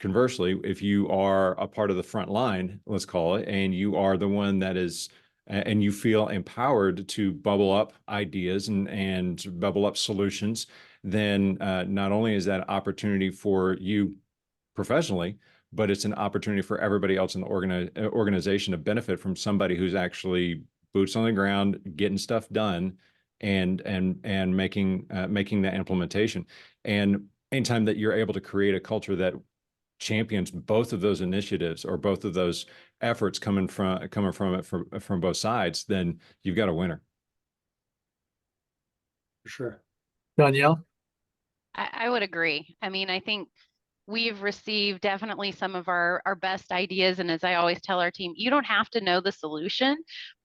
Conversely, if you are a part of the front line, let's call it, and you are the one that is, and you feel empowered to bubble up ideas and bubble up solutions, then not only is that an opportunity for you professionally, but it's an opportunity for everybody else in the organization to benefit from somebody who's actually boots on the ground, getting stuff done, and making that implementation. And anytime that you're able to create a culture that champions both of those initiatives or both of those efforts coming from both sides, then you've got a winner. For sure. Donielle? I would agree. I mean, I think we've received definitely some of our best ideas. And as I always tell our team, you don't have to know the solution,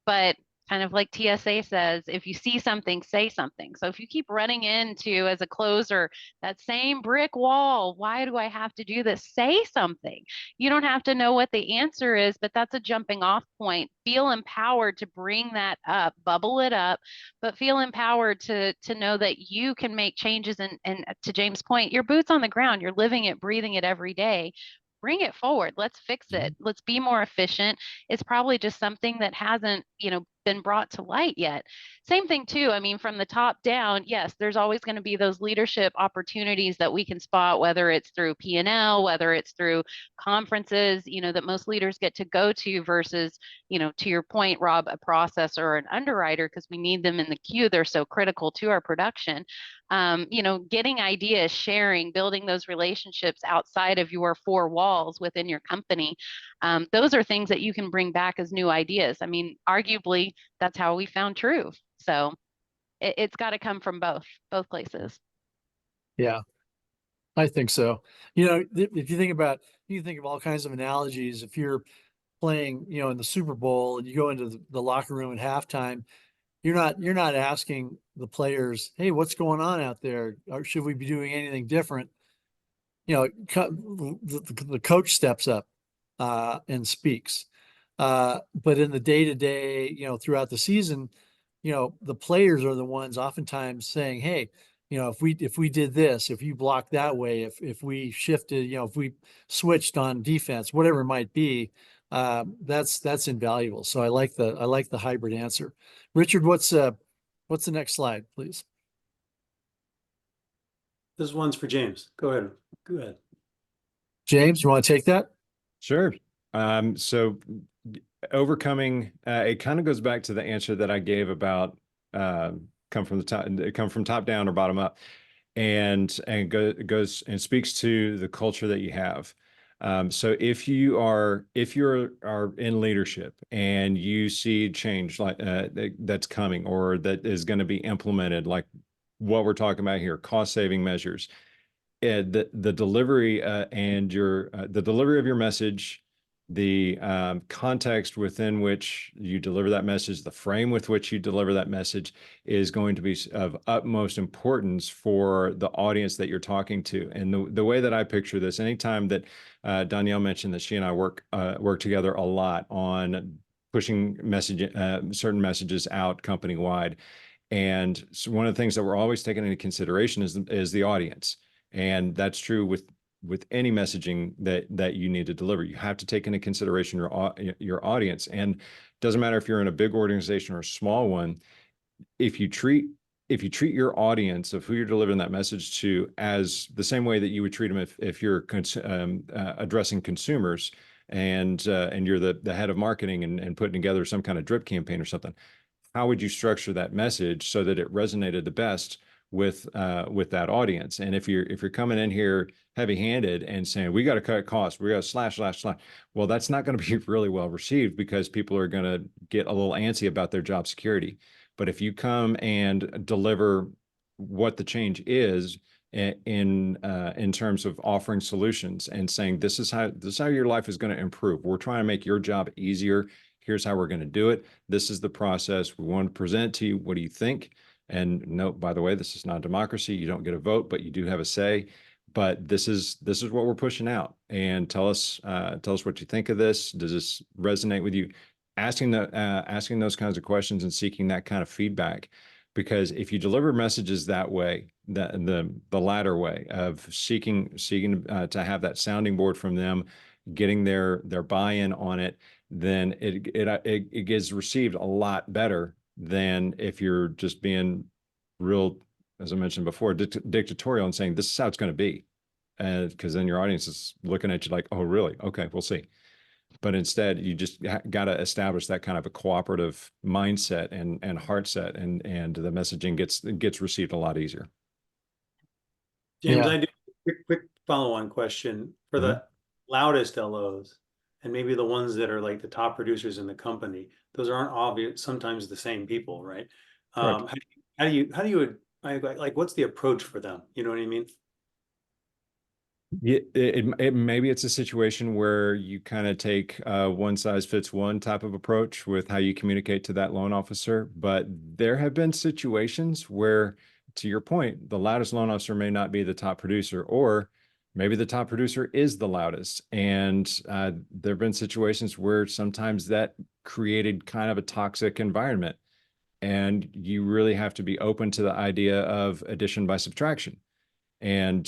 but kind of like TSA says, if you see something, say something. So if you keep running into, as a closer, that same brick wall, why do I have to do this? Say something. You don't have to know what the answer is, but that's a jumping off point. Feel empowered to bring that up, bubble it up, but feel empowered to know that you can make changes. And to James' point, your boots on the ground, you're living it, breathing it every day. Bring it forward. Let's fix it. Let's be more efficient. It's probably just something that hasn't, been brought to light yet. Same thing too. I mean, from the top down, yes, there's always going to be those leadership opportunities that we can spot, whether it's through P&L, whether it's through conferences, that most leaders get to go to versus, to your point, Rob, a processor or an underwriter, because we need them in the queue. They're so critical to our production. Getting ideas, sharing, building those relationships outside of your four walls within your company. Those are things that you can bring back as new ideas. I mean, arguably, that's how we found Truv. So it's got to come from both places. Yeah, I think so. If you think about, you think of all kinds of analogies. If you're playing, in the Super Bowl and you go into the locker room at halftime, you're not asking the players, hey, what's going on out there? Or should we be doing anything different? The coach steps up and speaks. But in the day-to-day, throughout the season, the players are the ones oftentimes saying, hey, if we did this, if you blocked that way, if we shifted, if we switched on defense, whatever it might be, that's invaluable. So I like the hybrid answer. Richard, what's the next slide, please? This one's for James. Go ahead. James, you want to take that? Sure. So overcoming, it kind of goes back to the answer that I gave about come from top down or bottom up. goes and speaks to the culture that you have. So if you're in leadership and you see change like that's coming or that is going to be implemented, like what we're talking about here, cost saving measures, the delivery and the delivery of your message, the context within which you deliver that message, the frame with which you deliver that message is going to be of utmost importance for the audience that you're talking to. And the way that I picture this, anytime that Donielle mentioned that she and I work together a lot on pushing certain messages out company wide. And so one of the things that we're always taking into consideration is the audience. And that's true with any messaging that you need to deliver. You have to take into consideration your audience. And it doesn't matter if you're in a big organization or a small one, if you treat your audience of who you're delivering that message to as the same way that you would treat them if you're addressing consumers and you're the head of marketing and putting together some kind of drip campaign or something, how would you structure that message so that it resonated the best with that audience? And if you're coming in here heavy-handed and saying we got to cut costs, we got to slash, well, that's not going to be really well received because people are going to get a little antsy about their job security. But if you come and deliver what the change is in terms of offering solutions and saying this is how your life is going to improve, we're trying to make your job easier. Here's how we're going to do it. This is the process. We want to present to you. What do you think? And note, by the way, this is not a democracy. You don't get a vote, but you do have a say. But this is what we're pushing out. And tell us what you think of this. Does this resonate with you? Asking those kinds of questions and seeking that kind of feedback. Because if you deliver messages that way, the latter way of seeking to have that sounding board from them, getting their buy-in on it, then it gets received a lot better than if you're just being real, as I mentioned before, dictatorial and saying this is how it's going to be, because then your audience is looking at you like, oh, really? Okay, we'll see. But instead, you just got to establish that kind of a cooperative mindset and heart set, and the messaging gets received a lot easier. James, Yeah. I do a quick follow-on question for the loudest LOs, and maybe the ones that are like the top producers in the company. Those aren't obvious, sometimes the same people, right? How do you like, what's the approach for them? You know what I mean? Yeah, maybe it's a situation where you kind of take one size fits one type of approach with how you communicate to that loan officer. But there have been situations where, to your point, the loudest loan officer may not be the top producer, or maybe the top producer is the loudest. And there have been situations where sometimes that created kind of a toxic environment. And you really have to be open to the idea of addition by subtraction and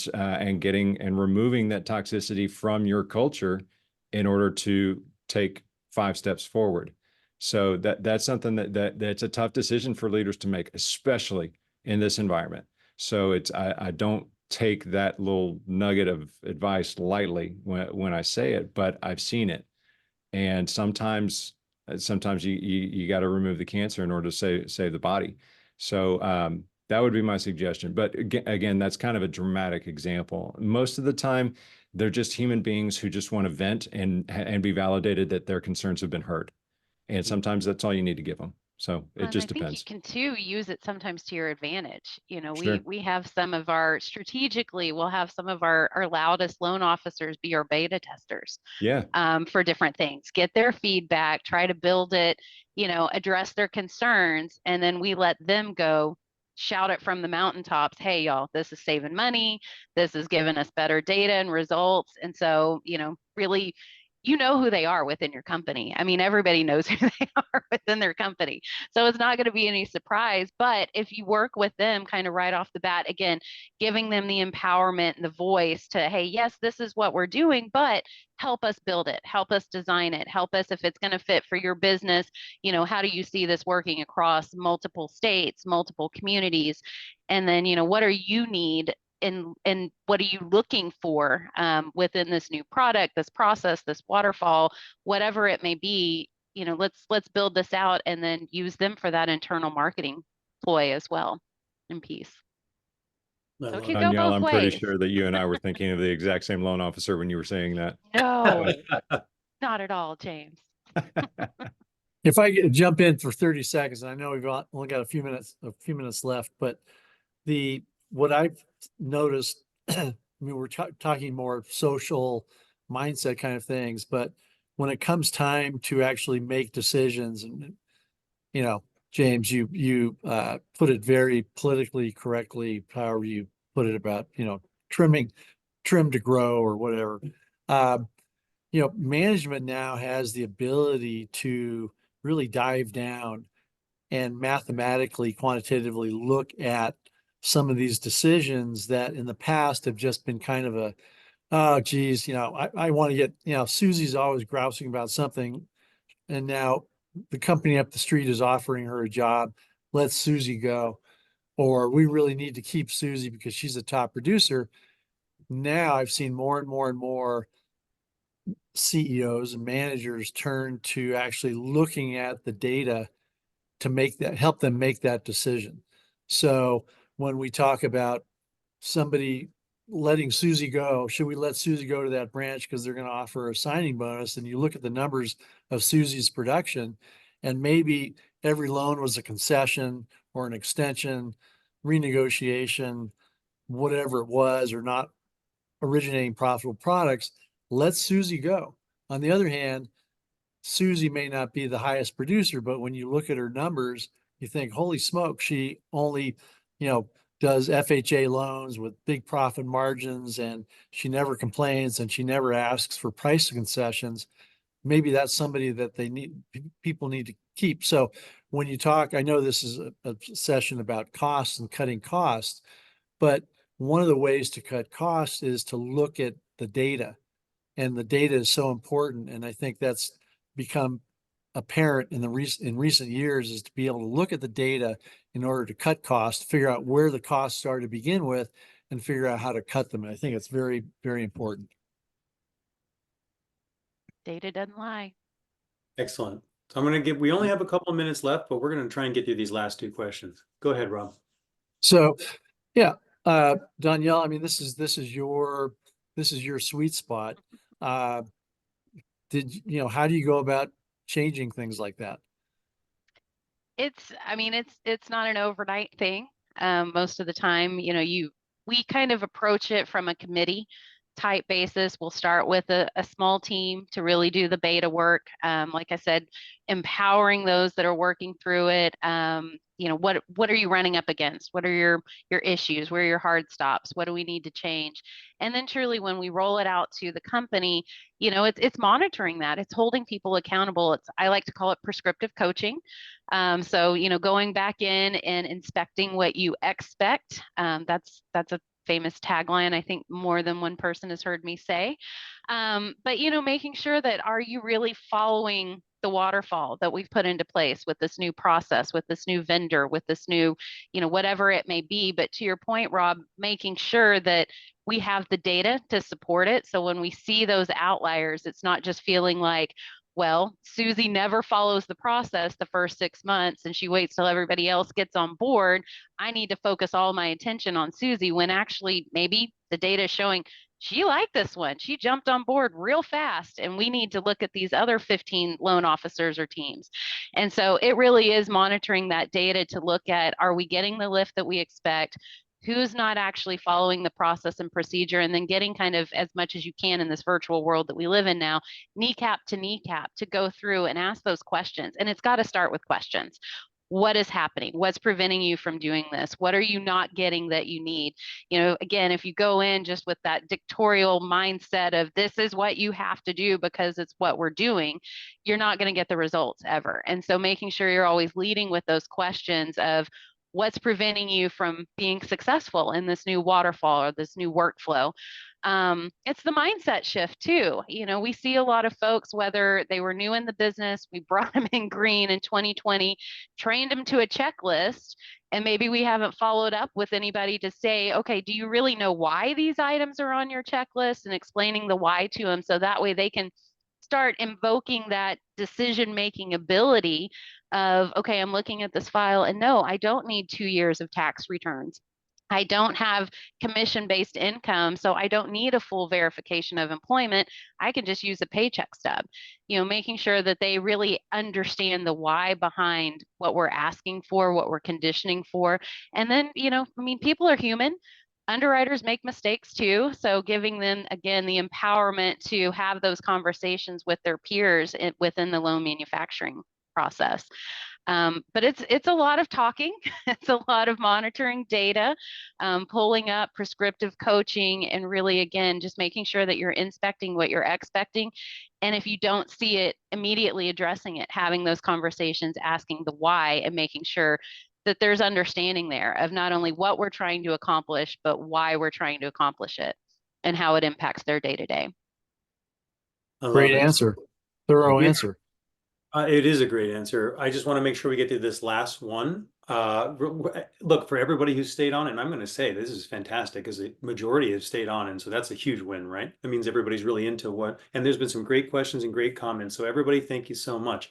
getting and removing that toxicity from your culture in order to take 5 steps forward. So that's something that's a tough decision for leaders to make, especially in this environment. So I don't take that little nugget of advice lightly when I say it, but I've seen it. And sometimes you got to remove the cancer in order to save the body. So that would be my suggestion. But again, that's kind of a dramatic example. Most of the time, they're just human beings who just want to vent and be validated that their concerns have been heard. And sometimes that's all you need to give them. So it just depends. I think you can too use it sometimes to your advantage. You know, Sure. we have some of our we'll have some of our loudest loan officers be our beta testers. Yeah. For different things, get their feedback, try to build it, address their concerns, and then we let them go shout it from the mountaintops. Hey, y'all, this is saving money. This is giving us better data and results. And so, really, who they are within your company. I mean, everybody knows who they are within their company. So it's not going to be any surprise. But if you work with them kind of right off the bat, again, giving them the empowerment and the voice to, hey, yes, this is what we're doing, but help us build it, help us design it, help us if it's going to fit for your business. How do you see this working across multiple states, multiple communities? And then, what are you need? And what are you looking for within this new product, this process, this waterfall, whatever it may be? Let's build this out and then use them for that internal marketing ploy as well and piece. I So it love could it. go Danielle, both I'm pretty ways. sure that you and I were thinking of the exact same loan officer when you were saying that. No, not at all, James. If I could jump in for 30 seconds, I know only got a few minutes left, but what I've noticed, I mean, we're talking more social mindset kind of things, but when it comes time to actually make decisions, and you know, James, you put it very politically correctly, however you put it about, trim to grow or whatever. Management now has the ability to really dive down and mathematically, quantitatively look at some of these decisions that in the past have just been kind of oh, geez, I want to get, Susie's always grousing about something. And now the company up the street is offering her a job. Let Susie go. Or we really need to keep Susie because she's a top producer. Now I've seen more and more and more CEOs and managers turn to actually looking at the data to help them make that decision. So when we talk about somebody letting Susie go, should we let Susie go to that branch because they're going to offer a signing bonus? And you look at the numbers of Susie's production, and maybe every loan was a concession or an extension, renegotiation, whatever it was, or not originating profitable products. Let Susie go. On the other hand, Susie may not be the highest producer, but when you look at her numbers, you think, holy smoke, she only, does FHA loans with big profit margins, and she never complains and she never asks for price concessions. Maybe that's somebody that people need to keep. So when you talk, I know this is a session about costs and cutting costs, but one of the ways to cut costs is to look at the data, and the data is so important. And I think that's become apparent in recent years, is to be able to look at the data in order to cut costs, figure out where the costs are to begin with, and figure out how to cut them. And I think it's very, very important. Data doesn't lie. Excellent. So we only have a couple of minutes left, but we're going to try and get through these last two questions. Go ahead, Rob. So, yeah, Donielle, I mean, this is your sweet spot. How do you go about changing things like that? It's not an overnight thing. Most of the time, we kind of approach it from a committee type basis. We'll start with a small team to really do the beta work. Like I said, empowering those that are working through it. What are you running up against? What are your issues? Where are your hard stops? What do we need to change? And then truly, when we roll it out to the company, it's monitoring that. It's holding people accountable. I like to call it prescriptive coaching. So, going back in and inspecting what you expect. That's a famous tagline. I think more than one person has heard me say. But, making sure that, are you really following the waterfall that we've put into place with this new process, with this new vendor, with this new, whatever it may be. But to your point, Rob, making sure that we have the data to support it. So when we see those outliers, it's not just feeling like, well, Susie never follows the process the first 6 months and she waits till everybody else gets on board. I need to focus all my attention on Susie, when actually maybe the data is showing she liked this one. She jumped on board real fast, and we need to look at these other 15 loan officers or teams. And so it really is monitoring that data to look at, are we getting the lift that we expect? Who's not actually following the process and procedure, and then getting kind of as much as you can in this virtual world that we live in now, kneecap to kneecap, to go through and ask those questions. And it's got to start with questions. What is happening? What's preventing you from doing this? What are you not getting that you need? Again, if you go in just with that dictatorial mindset of this is what you have to do because it's what we're doing, you're not going to get the results ever. And so making sure you're always leading with those questions of, what's preventing you from being successful in this new waterfall or this new workflow? It's the mindset shift too. We see a lot of folks, whether they were new in the business, we brought them in green in 2020, trained them to a checklist, and maybe we haven't followed up with anybody to say, okay, do you really know why these items are on your checklist, and explaining the why to them, so that way they can start invoking that decision-making ability of, okay, I'm looking at this file and no, I don't need 2 years of tax returns. I don't have commission-based income, so I don't need a full verification of employment. I can just use a paycheck stub. Making sure that they really understand the why behind what we're asking for, what we're conditioning for. And then, people are human. Underwriters make mistakes too. So giving them, again, the empowerment to have those conversations with their peers within the loan manufacturing process. But it's a lot of talking. It's a lot of monitoring data, pulling up prescriptive coaching, and really, again, just making sure that you're inspecting what you're expecting. And if you don't see it, immediately addressing it, having those conversations, asking the why, and making sure that there's understanding there of not only what we're trying to accomplish, but why we're trying to accomplish it and how it impacts their day to day. I love Great it. answer. Thorough Yeah. answer. It is a great answer. I just want to make sure we get to this last one. Look, for everybody who stayed on, and I'm going to say this is fantastic because the majority have stayed on, and so that's a huge win, right? That means everybody's really into and there's been some great questions and great comments. So everybody, thank you so much.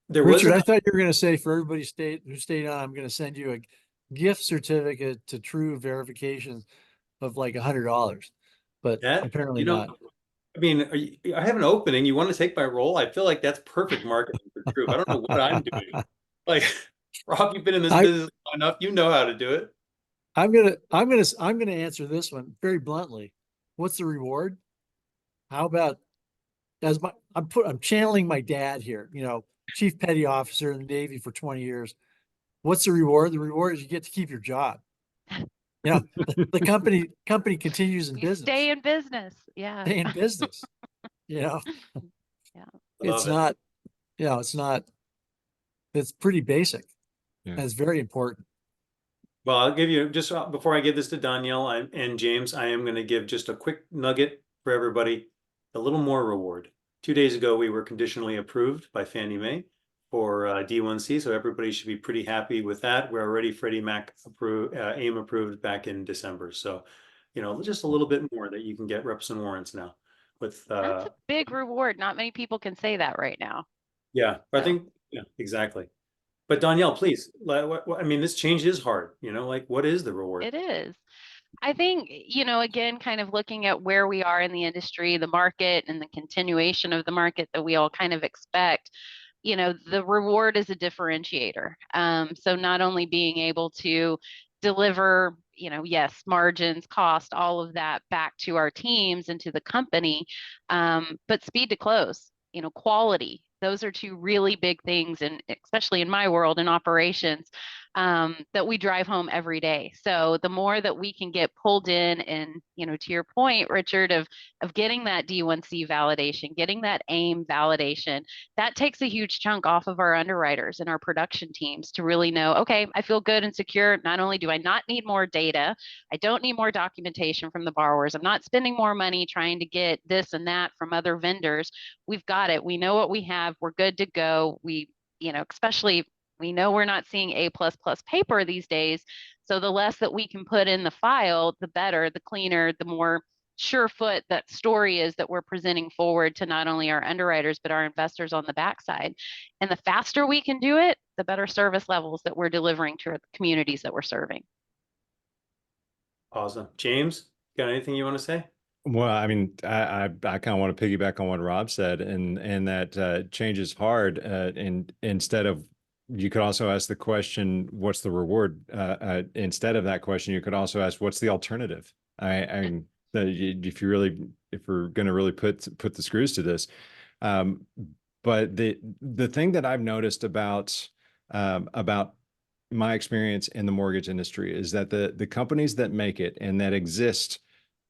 There was Richard, I thought you were going to say for everybody who stayed on, I'm going to send you a gift certificate to Truv verification of like $100, but that, apparently not. I mean, I have an opening. You want to take my role? I feel like that's perfect marketing for Truv. I don't know what I'm doing. Like, Rob, you've been in this business long enough. You know how to do it. I'm gonna answer this one very bluntly. What's the reward? How about I'm channeling my dad here, chief petty officer in the Navy for 20 years. What's the reward? The reward is you get to keep your job. The company continues in You business. stay in business. Yeah. Stay in business. Yeah. It's not, it's pretty basic. Yeah. That's very important. Well, I'll give you just before I give this to Donielle and James, I am going to give just a quick nugget for everybody, a little more reward. 2 days ago, we were conditionally approved by Fannie Mae for D1C, so everybody should be pretty happy with that. We're already Freddie Mac approved, AIM approved back in December. So, just a little bit more that you can get reps and warrants now. With That's a big reward. Not many people can say that right now. Yeah, I think, yeah, exactly. But Donielle, please, I mean, this change is hard, like what is the reward? It is. I think, again, kind of looking at where we are in the industry, the market, and the continuation of the market that we all kind of expect, the reward is a differentiator. So not only being able to deliver, yes, margins, cost, all of that back to our teams and to the company, but speed to close, quality. Those are two really big things, and especially in my world in operations, that we drive home every day. So the more that we can get pulled in, and to your point, Richard, of getting that D1C validation, getting that AIM validation, that takes a huge chunk off of our underwriters and our production teams to really know, okay, I feel good and secure. Not only do I not need more data, I don't need more documentation from the borrowers. I'm not spending more money trying to get this and that from other vendors. We've got it. We know what we have. We're good to go. We, especially, we know we're not seeing A++ paper these days. So the less that we can put in the file, the better, the cleaner, the more surefoot that story is that we're presenting forward to not only our underwriters, but our investors on the backside. And the faster we can do it, the better service levels that we're delivering to the communities that we're serving. Awesome. James, got anything you want to say? Well, I mean, I kind of want to piggyback on what Rob said, and that change is hard. And instead of, you could also ask the question, what's the reward? Instead of that question, you could also ask, what's the alternative? I mean, if we're going to really put the screws to this. But the thing that I've noticed about my experience in the mortgage industry is that the companies that make it and that exist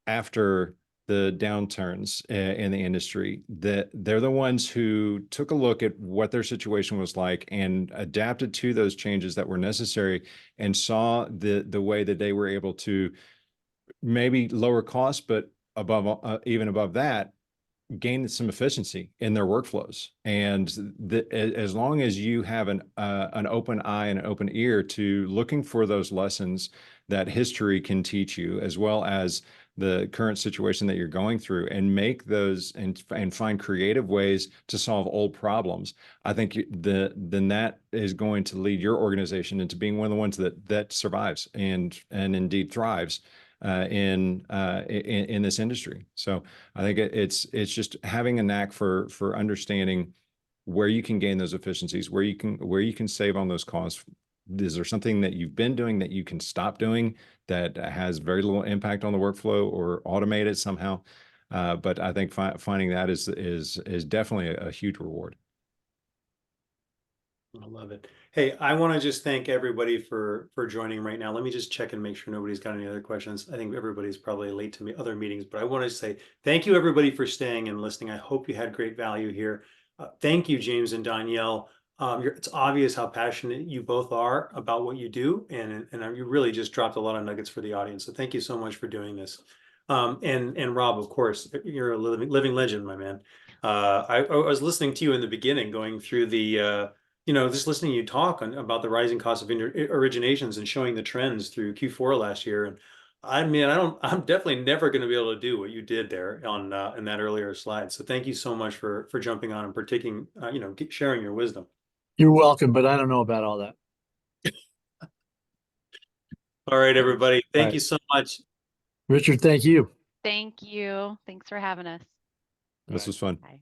after the downturns in the industry, that they're the ones who took a look at what their situation was like and adapted to those changes that were necessary, and saw the way that they were able to maybe lower costs, but even above that, gain some efficiency in their workflows. And as long as you have an open eye and an open ear to looking for those lessons that history can teach you, as well as the current situation that you're going through and make those and find creative ways to solve old problems, I think then that is going to lead your organization into being one of the ones that survives and indeed thrives in this industry. So I think it's just having a knack for understanding where you can gain those efficiencies, where you can save on those costs. Is there something that you've been doing that you can stop doing that has very little impact on the workflow, or automate it somehow? But I think finding that is definitely a huge reward. I love it. Hey, I want to just thank everybody for joining right now. Let me just check and make sure nobody's got any other questions. I think everybody's probably late to other meetings, but I want to say thank you everybody for staying and listening. I hope you had great value here. Thank you, James and Donielle. It's obvious how passionate you both are about what you do, and you really just dropped a lot of nuggets for the audience. So thank you so much for doing this. And Rob, of course, you're a living legend, my man. I was listening to you in the beginning, going through the just listening to you talk about the rising cost of originations and showing the trends through Q4 last year. And I mean, I'm definitely never going to be able to do what you did there on in that earlier slide. So thank you so much for jumping on and partaking, sharing your wisdom. You're welcome, but I don't know about all that. All right, everybody. Thank right. you so much. Richard, thank you. Thank you. Thanks for having us. This was fun. Bye.